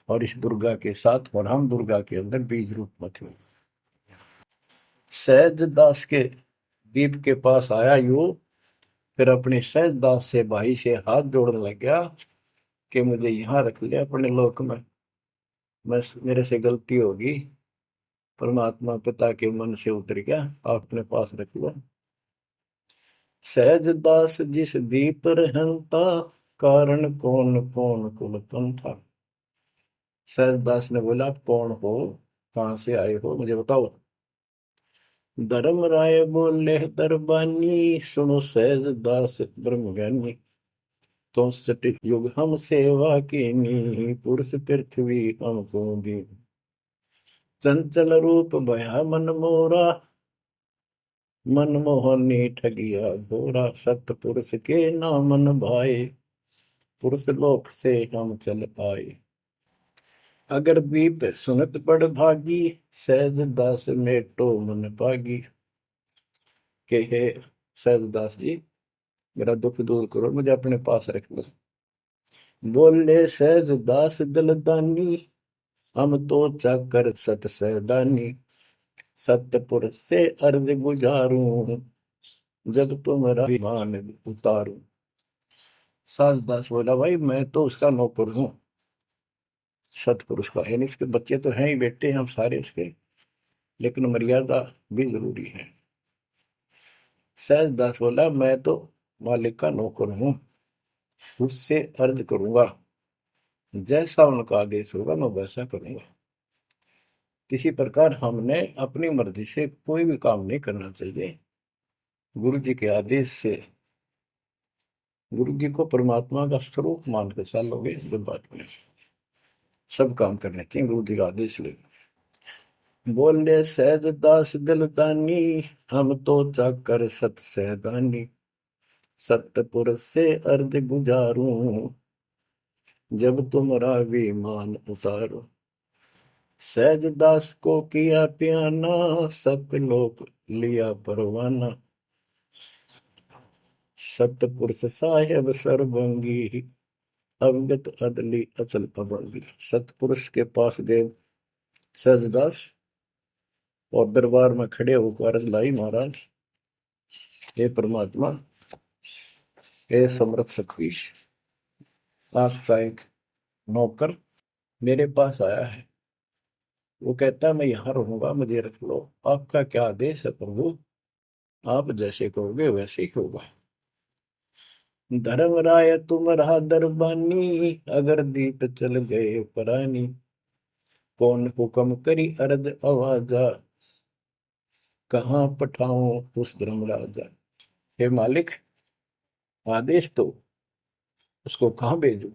और इस दुर्गा के साथ, और हम दुर्गा के अंदर बीज रूप में थे। सहज दास के दीप के पास आया यू, फिर अपने सहज दास से भाई से हाथ जोड़ने लग गया कि मुझे यहाँ रख ले अपने लोक में, मेरे से गलती होगी, परमात्मा पिता के मन से उतर गया, आप अपने पास रख लो। सहज दास जिस दीप रहता, कारण कौन कौन कुल पंथा। सहज दास ने बोला, आप कौन हो, कहां से आए हो, मुझे बताओ। धर्म राय बोले दरबानी, सुनो सहज दास ब्रह्म ज्ञानी। तो सटिक युग हम सेवा कीनी, पुरुष पृथ्वी हमको दी। चंचल रूप भया मन मोरा, मनमोहनी ठगिया घोरा। सतपुरुष के नामन भाए, पुरुष लोक से हम चल आए। अगर दीप सुनत बड़ भागी, सहज दास मेटो मन पागी। के हे सहज दास जी, मेरा दुख दूर करो, मुझे अपने पास रख लो। बोले सहज दास दलदानी, हम तो चाकर सत सहदानी। सतपुरुष से अर्ज गुजारूं, जब तुम्हारा विमान उतारूं। सहज दास बोला, भाई मैं तो उसका नौकर हूं, सतपुरुष का, यानी उसके बच्चे तो हैं ही, बेटे हम सारे उसके, लेकिन मर्यादा भी जरूरी है। सहज दास बोला, मैं तो मालिक का नौकर हूं, उससे अर्ज करूंगा, जैसा उनका आदेश होगा मैं वैसा करूंगा। किसी प्रकार हमने अपनी मर्जी से कोई भी काम नहीं करना चाहिए, गुरु जी के आदेश से। गुरु जी को परमात्मा का स्वरूप मानकर चलोगे तो बात में सब काम करने चाहिए, गुरु जी का आदेश ले। बोले सहज दास दिलदानी, हम तो चाकर सत सहदानी। सतपुरुष से अर्ज गुजारूं, जब तुम्हारा विमान उतारो। सहज दास को किया प्याना, सतलोक लिया परवाना। सतपुरुष साहेब सर्वंगी, अवगत अदली अचल अभंगी। सतपुरुष के पास गए सहजदास और दरबार में खड़े होकर अर्ज लाई, महाराज हे परमात्मा, हे समर्थ शक्ति, आपका एक नौकर मेरे पास आया है, वो कहता है मैं यहाँ रहूंगा, मुझे रख लो, आपका क्या आदेश है प्रभु, आप जैसे कहोगे वैसे ही होगा। धर्म राय तुम रहा दरबानी, अगर दीप चल गए परानी। कौन हुक्म करी अर्ज आवाजा, कहाँ पठाऊं उस धर्म राजा। हे मालिक, आदेश तो उसको कहाँ भेजू।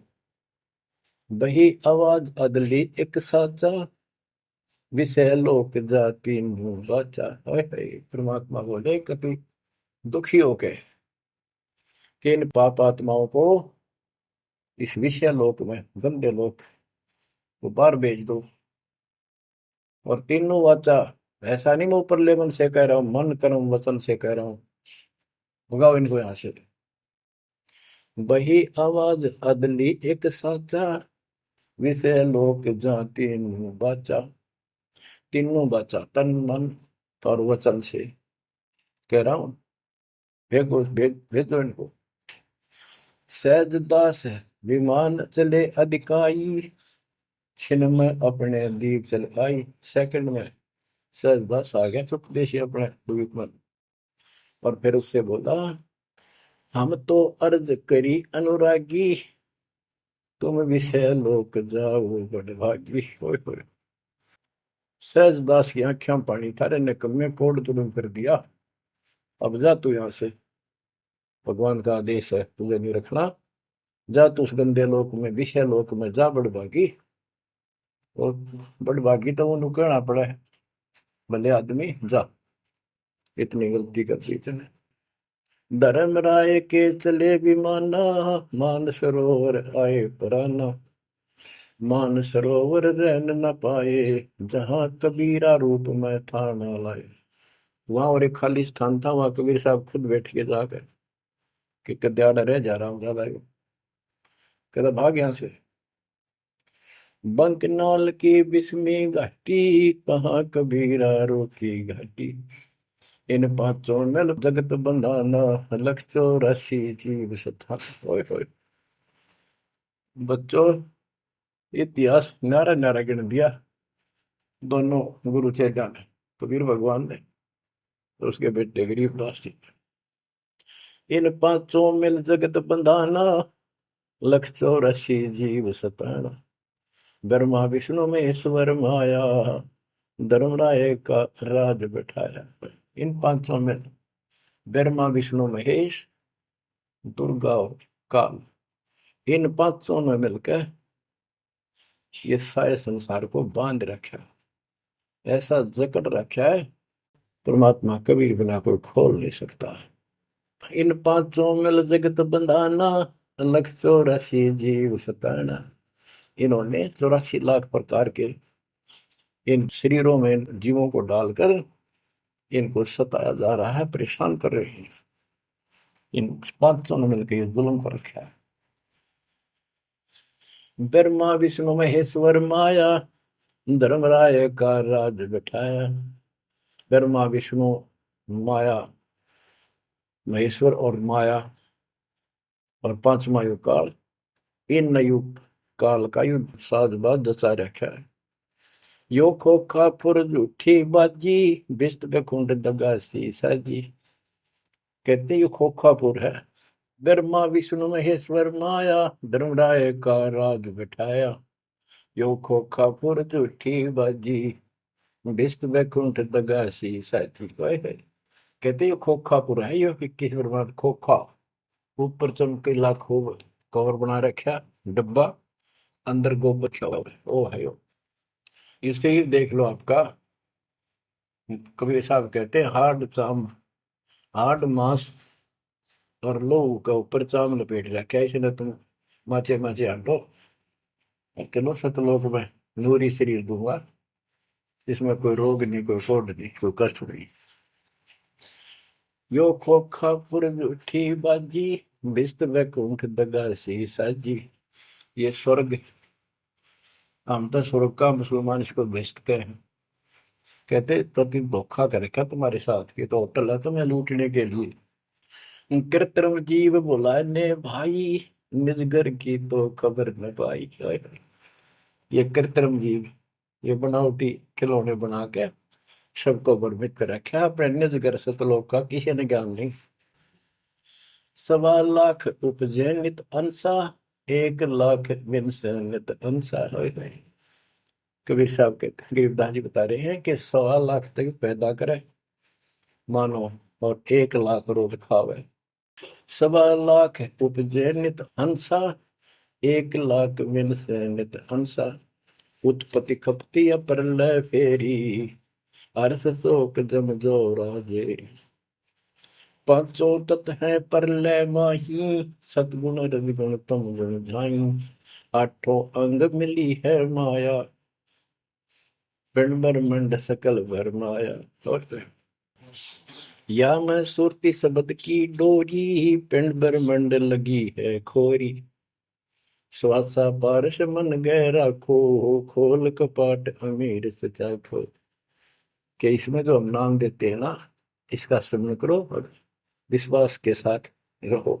बही आवाज अदली एक साचा, विषय लोक जाति मुंह बाचा। परमात्मा बोले, कभी दुखी होके कि इन पाप आत्माओं को इस विषय लोक में, गंदे लोक को बाहर भेज दो। और तीनों वाचा, ऐसा नहीं मैं ऊपर लेवल से कह रहा हूं, मन कर्म वचन से कह रहा हूं, भगाओ इनको यहां से। बही आवाज अदली एक साचा, विषय लोक जाति मुंह बाचा। तीनों बाचा, तन मन और वचन से कह रहा हूं, भेजो भेजो इनको। सहज दास विमान चले अधिकाई, छिन में अपने दीप चल आई। सेकंड में सहज दास आ गया चुपदेशी अपने द्वीप में, और फिर उससे बोला, हम तो अर्ज करी अनुरागी, तुम विषय लोक जाओ बड़भागी। होय होय। सहजदास की आंखें पानी, थारे निकम्मे कोड तुम कर दिया, अब जा तू यहां से, भगवान का आदेश है तुझे नहीं रखना, जा तू उस गंदे लोक में, विषय लोक में जा बड़भागी। और बड़भागी तो वो कहना पड़ा है, भले आदमी जा, इतनी गलती कर दी तूने। धर्म राय के चले विमाना, मान सरोवर आए पराना, मान सरोवर रहन न पाए, जहां कबीरा रूप में था न लाए। वहां और एक खाली स्थान था, वहां कबीर साहब खुद बैठ के जाकर कि कद्याड़ा रह जा रहा हूं ज्यादा, कहता भाग यहां से। बंकनाल की बिस्मी घाटी, कहाँ कबीरा रोकी घाटी, इन पांचों नल जगत बंधाना, लख 84 जीव सथा। ओए होए बच्चों, इतिहास न्यारा न्यारा गिन दिया दोनों गुरु चेला ने, कबीर भगवान ने और उसके बेटे गरीबदास जी। इन पांचों मिल जगत बंधाना, लख 84 जीव सताना, ब्रह्मा विष्णु महेश्वर माया, धर्मराय का राज बैठाया। इन पांचों में ब्रह्मा विष्णु महेश, दुर्गा और काल, इन पांचों ने मिलकर ये सारे संसार को बांध रखा, ऐसा जकड़ रखा है, परमात्मा कबीर बिना कोई खोल नहीं सकता। इन पांचों मिल जगत बंधाना, लख 84 जीव सताना। इन्होंने 84 लाख प्रकार के इन शरीरों में जीवों को डालकर इनको सताया जा रहा है, परेशान कर रहे हैं। इन पांचों ने मिलकर ये जुल्म कर रखा है। ब्रह्मा विष्णु महेश्वर माया, धर्मराय का राज बैठाया। ब्रह्मा विष्णु माया, महेश्वर और माया और पांचवा युग काल, इन युग काल का युद्ध साजबाज जचा रखा है। यो खोखा फुर झूठी बाजी, बिस्त बकुंड दगासी साजी। कहते यो खोखापुर है, ब्रह्मा विष्णु महेश्वर माया, धर्मराय का राज बैठाया। यो खोखापुर झूठी बाजी, बिस्त बकुंठ दगासी साजी। कहते यो खोखापुर है, यो 21 ब्रह्मांड खोखा, ऊपर चमकीला खूब कवर बना रखा डब्बा, अंदर गोबर रखा हुआ है, ओ है यो। इसे ही देख लो आपका, कबीर साहब कहते हैं हार्ड चाम, हार्ड मांस और लोहू का ऊपर चाम लपेट रखा है, इसने तुम माचे माचे आंटो और चलो सतलोक में नूरी शरीर दूंगा, इसमें कोई रोग नहीं, कोई फोड़ नहीं, कोई कष्ट नहीं। यो खोखा पुर उठी बाजी, बिस्त वैकुंठ दगासी साजी। ये स्वर्ग, हम तो स्वर्ग का मुसलमान इसको बेस्ट कहे, कहते तो धोखा कर रखा तुम्हारे साथ, ये तो होटल है तुम्हें लूटने के लिए। कृत्रिम जीव बुलाए ने भाई, निजगर की तो खबर न पाई। ये कृत्रिम जीव, ये बनावटी खिलौने बना के सबको भ्रमित कर रखा, अपने निजगर सतलोक का किसी ने ज्ञान नहीं। 1.25 लाख उपजे नित अंसा, 1 लाख बिन से नित अंसा। कबीर साहब के गरीबदास जी बता रहे हैं कि 1.25 लाख तक पैदा करे मानो और 1 लाख रोज खावे। 1.25 लाख उपजे नित हंसा, 1 लाख बिन से नित हंसा। उत्पत्ति खपती प्रलय फेरी, अर्थ शोक जम जो राजे। पांचों तत् है प्रलय माही, सतगुण रजगुण तम गुण झाई। आठों अंग मिली है माया, पिंड ब्रह्मंड सकल भरमाया। या मैं सुरती शब्द की डोरी, पिंड ब्रह्मंड लगी है खोरी। श्वासा पारस मन गहरा खो, खोल कपाट अमीर सचा खो। कि इसमें जो हम नाम देते हैं ना, इसका स्मरण करो और विश्वास के साथ रहो।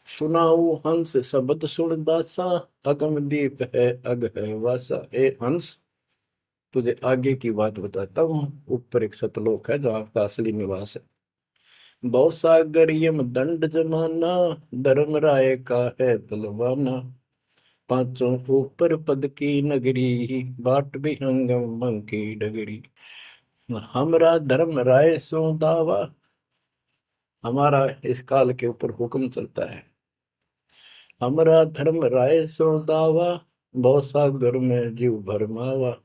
सुनाऊ हंस शब्द सुन दासा, अगम दीप है अग है वासा। ए हंस, तुझे आगे की बात बताता हूँ, ऊपर एक सतलोक है जहाँ का असली निवास है। बहुत सागर यम दंड जमाना, धर्म राय का है तलवाना। पांचों ऊपर पद की नगरी, बाट विहंगम मन की डगरी। हमरा धर्म राय सो दावा, हमारा इस काल के ऊपर हुक्म चलता है। हमरा धर्म राय सो दावा, भव सागर में जीव भरमावा।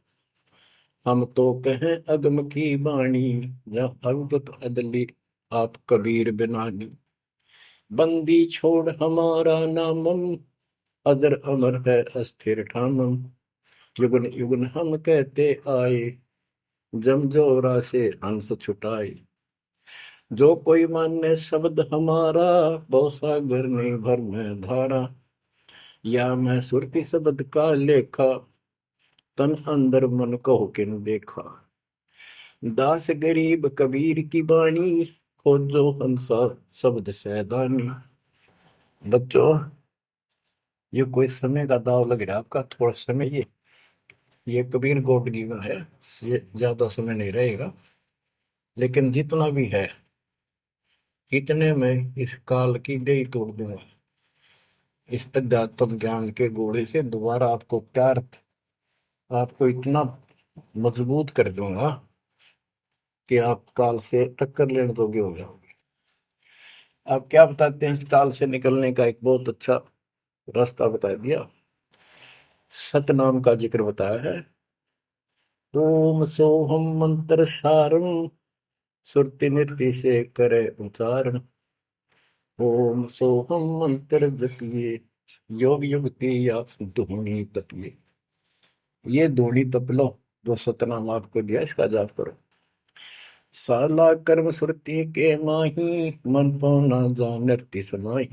हम तो कहें अगम की वाणी, जहाँ अवगत अदली आप कबीर बिनानी। बंदी छोड़ हमारा नामम, अदर अमर है अस्थिर ठामम। युगन युगन हम कहते आए, जमजोरा से हंस छुटाए। जो कोई माने शब्द हमारा, भव सागर में भर में धारा। या मैं सुरती शब्द का लेखा, तन अंदर मन कहो किन देखा। दास गरीब कबीर की बाणी, खोजो हंसा शब्द सैदानी। बच्चों, ये कोई समय का दाव लग रहा है आपका, थोड़ा समय ये कबीर गॉड गिवन है, ये ज्यादा समय नहीं रहेगा। लेकिन जितना भी है, इतने में इस काल की दई तोड़ दूंगा। इस अध्यात्म ज्ञान के घोड़े से दोबारा आपको प्यार, आपको इतना मजबूत कर दूंगा कि आप काल से टक्कर लेने जोगे हो जाओगे। आप क्या बताते हैं, इस काल से निकलने का एक बहुत अच्छा रास्ता बता दिया। सतनाम का जिक्र बताया है। ओम सोहम मंत्र सारम, सुरति नृत्य से करे उच्चारण। ओम सोहम मंत्र जपिए, योग युक्ति या धूनी तपिए। ये धूनी तप लो, जो सतनाम आपको दिया, इसका जाप करो। साला कर्म सुरति के माही, मन पौना जा नृत्य समाही।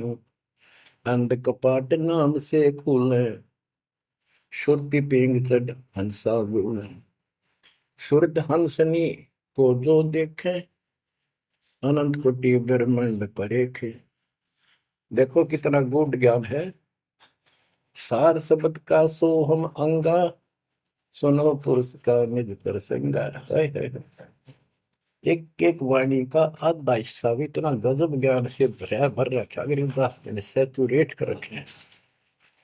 अंध कपाट नाम से खुले, शुद्धि पेंग चढ़ हंसा गुण। शुद्ध हंसनी को जो देखे, अनंत कोटि ब्रह्मांड परेखे। देखो कितना गूढ़ ज्ञान है। सार शब्द का सोहम अंगा, सुनो पुरुष का निज प्रसंगा। एक एक वाणी का आधा हिस्सा भी इतना गजब ज्ञान से भर रखा, गरीबदास ने सैचुरेट कर रखे हैं।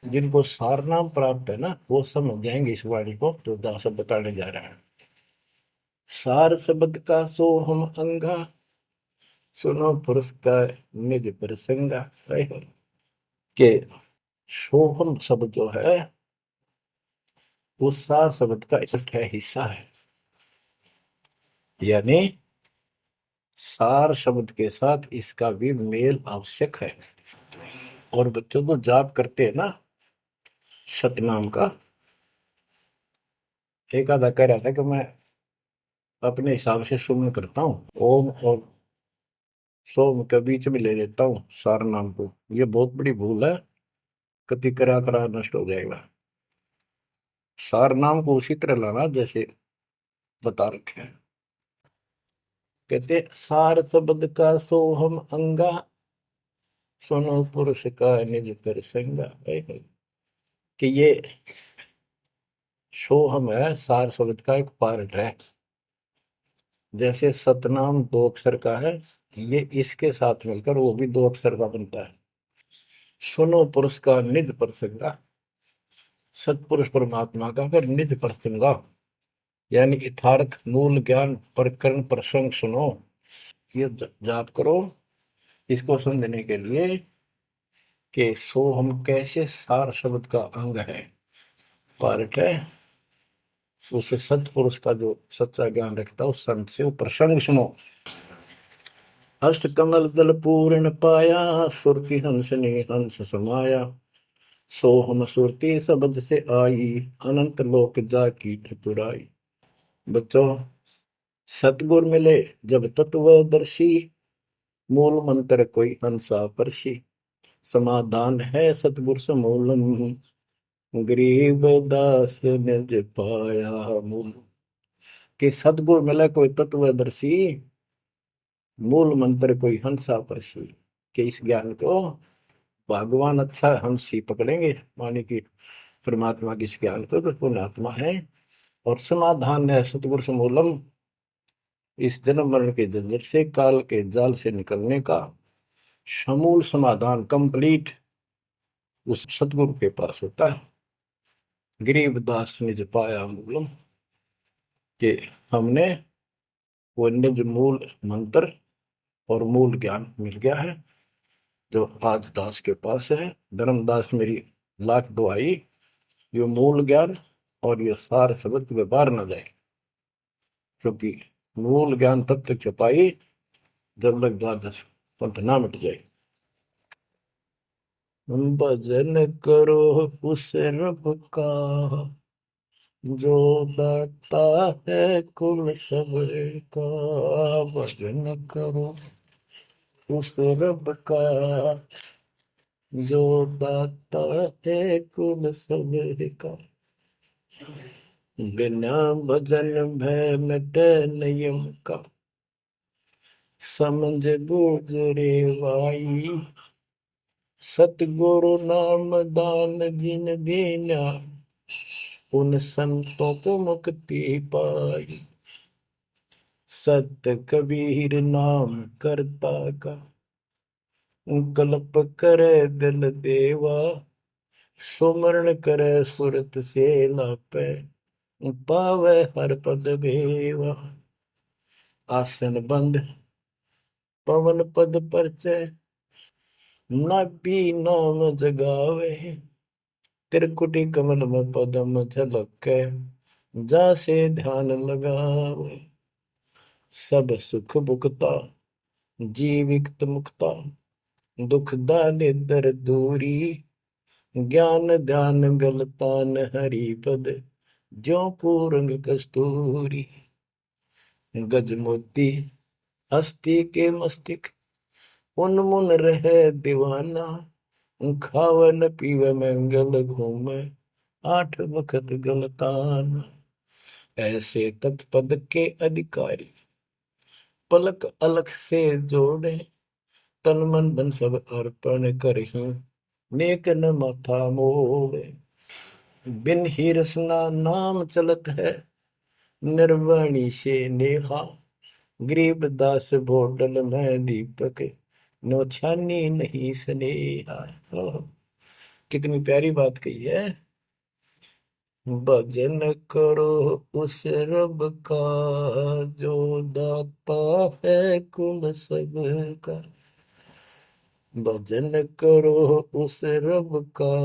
जिनको सारनाम प्राप्त है ना, वो समझ जाएंगे इस वाणी को जो दास बताने जा रहा है। सार शब्द का सोहम अंगा, सुनो पुरुष का निज प्रसंगा। के सोहम शब्द जो है, वो सार शब्द का इकट्ठा हिस्सा है। यानी सार शब्द के साथ इसका भी मेल आवश्यक है। और बच्चों को जाप करते हैं ना सतनाम का, एक आधा कह रहा था कि मैं अपने हिसाब से सुमन करता हूँ, ओम और सोम के बीच में ले लेता हूँ सार नाम को। ये बहुत बड़ी भूल है, कति करा करा नष्ट हो जाएगा। सार नाम को उसी तरह लाना जैसे बता रखे हैं। कहते सार शब्द का सोहम अंगा, सुनो पुरुष का निज प्रसंगा। कि ये सोहम है, सार शब्द का एक पार्ट है। जैसे सतनाम दो अक्षर का है, ये इसके साथ मिलकर वो भी दो अक्षर का बनता है। सुनो पुरुष का निज प्रसंगा, सतपुरुष परमात्मा का फिर निज प्रसंगा, यानी यथार्थ मूल ज्ञान प्रकरण प्रसंग सुनो। ये जाप करो इसको समझने के लिए कि सो हम कैसे सार शब्द का अंग है, पार्ट है। उसे सतपुरुष का जो सच्चा ज्ञान रखता है, उस संत से वो प्रसंग सुनो। अष्ट कमल दल पूर्ण पाया, सुरति हंस ने हंस समाया। सो हम सुरति शब्द से आई, अनंत लोक जा की ठकुराई। बच्चों, सतगुर मिले जब तत्वदर्शी, मूल मंत्र कोई हंसा परसी। समाधान है सतगुर समूलम, गरीब दास निज पाया मूल। कि सतगुर मिले कोई तत्वदर्शी, मूल मंत्र कोई हंसा परसी। कि इस ज्ञान को भगवान अच्छा हंस ही पकड़ेंगे, माने कि परमात्मा के इस ज्ञान को तो पुण्यात्मा है। और समाधान है सतगुर समूलम, इस जन्म मरण के झंझट से, काल के जाल से निकलने का समूल समाधान कंप्लीट उस सतगुरु के पास होता है। गरीबदास निज पाया मूलम, कि हमने वो निज मूल मंत्र और मूल ज्ञान मिल गया है जो आज दास के पास है। धर्मदास मेरी लाख दुआई, ये मूल ज्ञान और ये सार शब्द व्यवहार न जाए, क्योंकि मूल ज्ञान तब तक छपाई जब तक द्वादश पंथ ना मिट जाए। भजन करो उस रब का जो दाता है कुल सबका, भजन करो उस रब का जो दाता है कुल सबका। बिना भजन भय मिटे नियम का, समझ बूझ रे भाई, सतगुरु नाम दान जिन दीना, उन संतों को मुक्ति पाई। सत कबीर नाम करता का, कल्प करे दिल देवा, सुमरण करे सुरत से लापे, पावे हर पद भेवा। आसन बंद पवन पद परचय, नाभि नाम जगावे, त्रिकुटी कमल में पदम झलके, जासे ध्यान लगावे। सब सुख भुगता जीवित मुक्ता, दुख दाले दर दूरी, ज्ञान ध्यान गलतान हरि पद, ज्यों पूरंग कस्तूरी। गज मोती हस्ती के मस्तिष्क, उन्मुन रहे दीवाना, खावे न पीवे मंगल घूमे, आठ बखत गलतान। ऐसे तत्पद के अधिकारी, पलक अलख से जोड़े, तन मन धन सब अर्पण करही, नेक न माथा मोड़े। बिन ही रसना नाम चलत है, निर्वाणी से नेहा, गरीबदास भोडल में दीपक, नो छानी नहीं स्नेहा। कितनी प्यारी बात कही है। भजन करो उस रब का जो दाता है कुल सबका, भजन करो उस रब का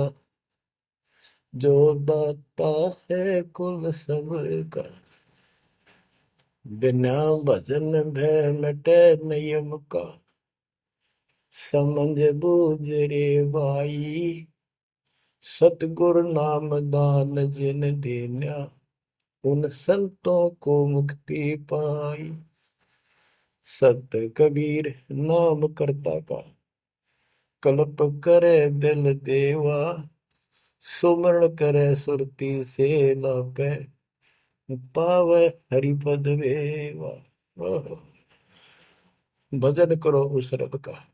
जो दाता है कुल सबका। बिना भजन भय मिटे नियम का, समझ बूझ रे भाई, सतगुरु नाम दान जिन देना, उन संतों को मुक्ति पाई। सत कबीर नाम करता का, कल्प करे दिल देवा, सुमरण करे सुरती से लापे, पावे हरिपद वेवा। भजन करो उस रब का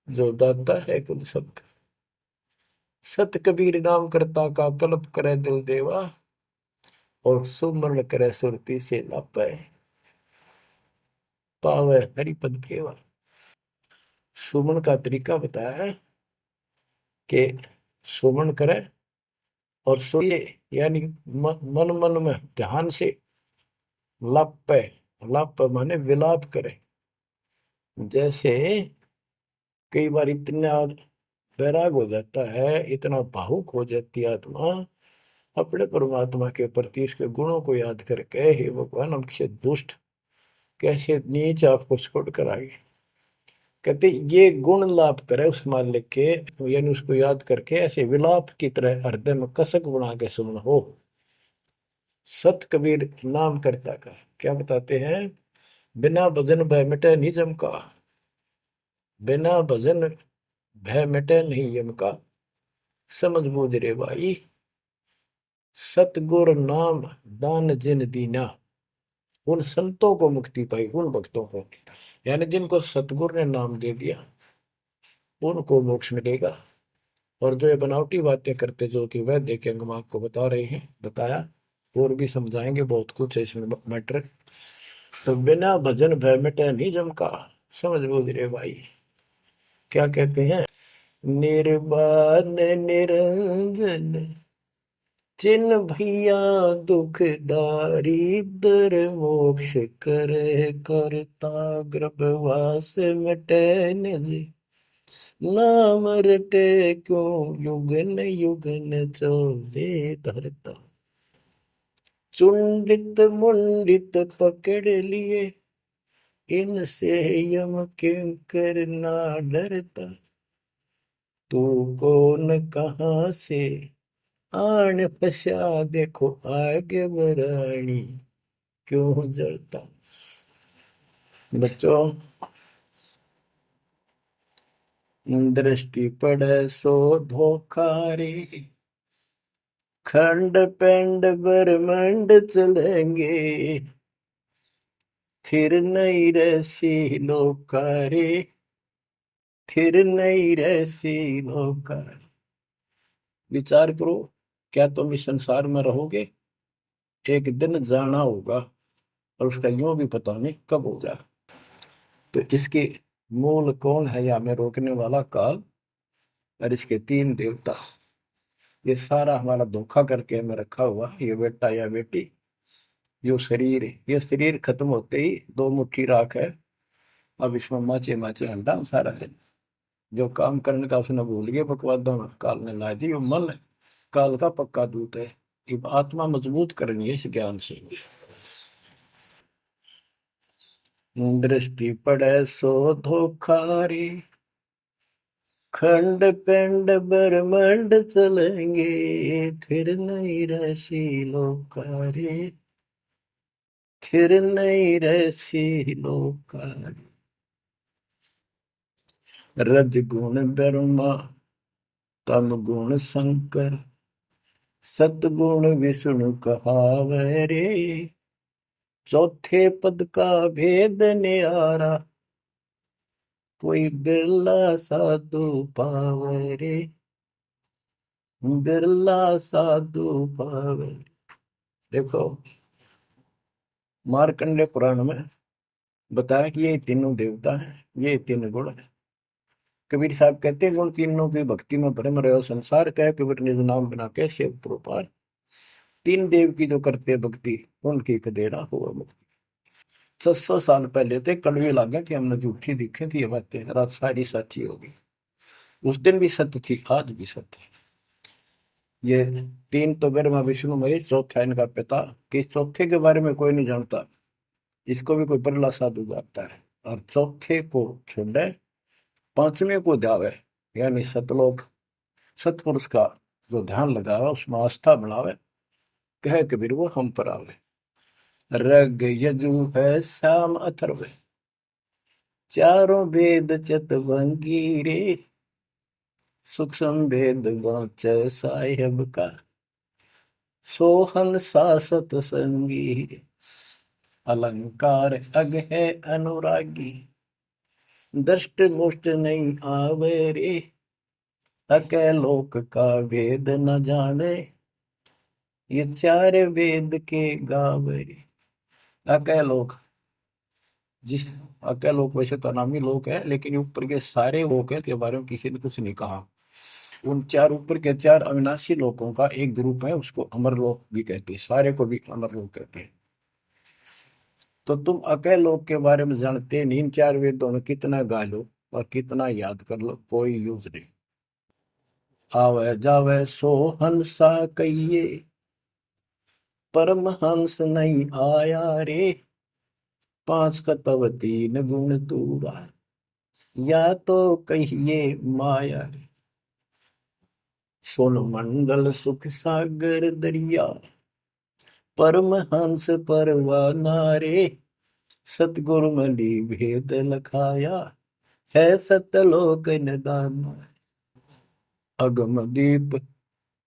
जो दाता है कुल सबका। सत कबीर नाम करता का, कल्प करे दिल देवा, और सुमरण करे सुरती से लापे, पावे हरिपद भेवा। सुमन का तरीका बताया है कि सुमन करे और सोए, यानी मन मन में ध्यान से लापे, लाप माने विलाप करे। जैसे कई बार इतना वैराग हो जाता है, इतना भावुक हो जाती है आत्मा अपने परमात्मा के प्रति, इसके गुणों को याद करके, हे भगवान हम कैसे दुष्ट, कैसे नीच आपको छोड़कर आए। कहते ये गुण लाभ करे उस मालिक के, यानी उसको याद करके ऐसे विलाप की तरह हृदय में कसक बना के सुन हो। सत कबीर नाम करता का क्या बताते हैं, बिना भजन भय मिटे निजम का, बिना भजन भय मिटे नहीं यम का, समझ बूझ रे भाई, सतगुर नाम दान जिन दीना, उन संतों को मुक्ति पाई, उन भक्तों को, यानी जिनको सतगुरु ने नाम दे दिया उनको मोक्ष मिलेगा। और जो ये बनावटी बातें करते जो कि वह देखेंगे, हम आपको बता रहे हैं, बताया और भी समझाएंगे, बहुत कुछ है इसमें मैटर। तो बिना भजन भय मिटे नहीं जम का, समझ बूझ रे भाई। क्या कहते हैं, निर्वाण निरंजन जिन भैया दुख दारिद्र मोक्ष करे करता गर्भवास मिटे निज नाम रटे क्यों युगन युगन चले धरता चुंडित मुंडित पकड़ लिए इनसे यम किंकर ना डरता तू कौन कहाँ से आन फसा देखो आगे बरानी क्यों जलता। बच्चों दृष्टि पड़े सो धोखा रे खंड पेंड ब्रह्मांड चलेंगे थिर नहीं रसी लोकारे थिर नहीं रसी लोकारे। विचार करो, क्या तुम इस संसार में रहोगे? एक दिन जाना होगा और उसका यूं भी पता नहीं कब होगा। तो इसके मूल कौन है या में रोकने वाला काल और इसके तीन देवता। ये सारा हमारा धोखा करके हमें रखा हुआ ये बेटा या बेटी यो शरीर, ये शरीर खत्म होते ही दो मुट्ठी राख है। अब इसमें माचे माचे अंडा सारा दिन जो काम करने का उसने भूल गया बकवादा में काल ने ला दी। मन काल का पक्का दूत है। अब आत्मा मजबूत करनी है इस ज्ञान से। दृष्टि पड़े सो धोखा रे खंड पेंड ब्रह्मांड चलेंगे फिर नहीं रसी लोकारे फिर नहीं रसी लोकारे। रज गुण ब्रह्मा तम गुण शंकर सतगुण विष्णु कहावे रे चौथे पद का भेद न्यारा कोई बिरला साधु पावे रे बिरला साधु पावे। देखो मार्कंडेय पुराण में बताया कि ये तीनों देवता हैं, ये तीन गुण है। कबीर साहब कहते हैं गुण तीनों की भक्ति में भ्रम रहे संसार कह कबीर निज नाम बिना कैसे उतरो पार। तीन देव की जो करते भक्ति उनकी कदेरा हुआ मुक्ति। 600 साल पहले थे कड़वे लागे कि हमने झूठी दिखे थी ये बातें रात सारी सच्ची होगी। उस दिन भी सत्य थी आज भी सत्य है। ये तीन तो ब्रह्मा विष्णु महेश चौथा इनका पिता कि चौथे के बारे में कोई नहीं जानता। इसको भी कोई बिरला साधु जानता है और चौथे को छोड़े पांचवें को जावे यानी सतलोक सतपुरुष का जो ध्यान लगावे उसमें आस्था बढ़ावे कहे कबीर वो हम पर आवे। रग यजु है श्याम अथर्व चारों वेद चतवंगी रे सूक्ष्म भेद वाच साहेब का सोहन सासत संगी अलंकार अग है अनुरागी दृष्ट मुष्ट नहीं आवे रे अके लोक का वेद न जाने ये चार वेद के गावे रे। अके लोक जिस अके लोक वैसे तो नामी लोक है लेकिन ये ऊपर के सारे लोक है के बारे में किसी ने कुछ नहीं कहा। उन चार ऊपर के चार अविनाशी लोकों का एक ग्रुप है उसको अमर लोक भी कहते हैं सारे को भी अमर लोक कहते हैं। तो तुम अके लोक के बारे में जानते नहीं। इन चार वेदों में कितना गा लो और कितना याद कर लो कोई यूज नहीं। आवे जावे सो हंसा कहिए परम हंस नहीं आया रे पांच तत्व तीन गुण दूरा या तो कहिए माया रे सोन मंडल सुख सागर दरिया परम हंस परवाना रे सतगुरु मली भेद लखाया है सतलोक निदान अगम दीप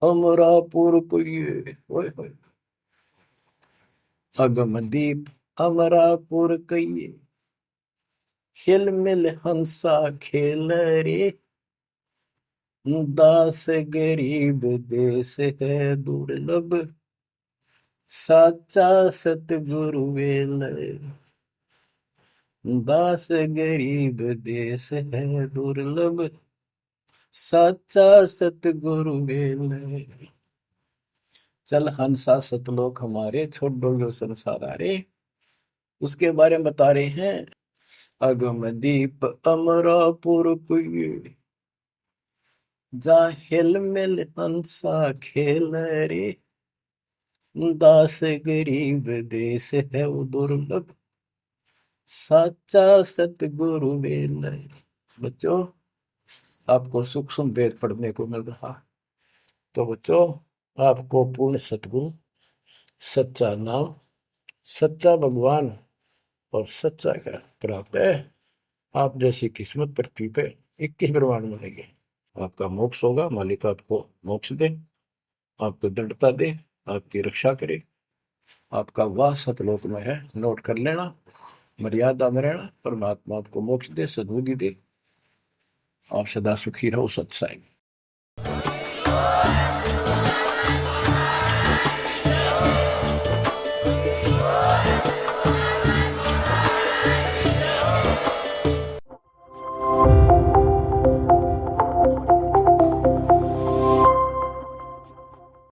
अमरापुर कुये अगम दीप अमरापुर कहिए हिल मिल हंसा खेल रे दास गरीब देश है दुर्लभ साचा सतगुरु वेल दास गरीब देश है दुर्लभ साचा सतगुरु वेल चल हंसा सतलोक हमारे, छोड़ दो यो संसार आरे। उसके बारे में बता रहे हैं। अगम दीप अमरापुर पुई, जा हिल मिल हंसा खेल रे। दास गरीब देश है वो दुर्लभ, साचा सतगुरु वेल। बच्चों, आपको सूक्ष्म वेद पढ़ने को मिल रहा। तो बच्चों, आपको पूर्ण सतगुरु, सच्चा नाम, सच्चा भगवान और सच्चा का प्राप्त है। आप जैसी किस्मत पृथ्वी पे 21 ब्रह्मांड मिलेंगे। आपका मोक्ष होगा, मालिक आपको मोक्ष दे, आपको दृढ़ता दे, आपकी रक्षा करे। आपका वास सतलोक में है, नोट कर लेना। मर्यादा में रहना, परमात्मा आपको मोक्ष दे, सद्बुद्धि दे। आप सदा सुखी रहो, सत्संग।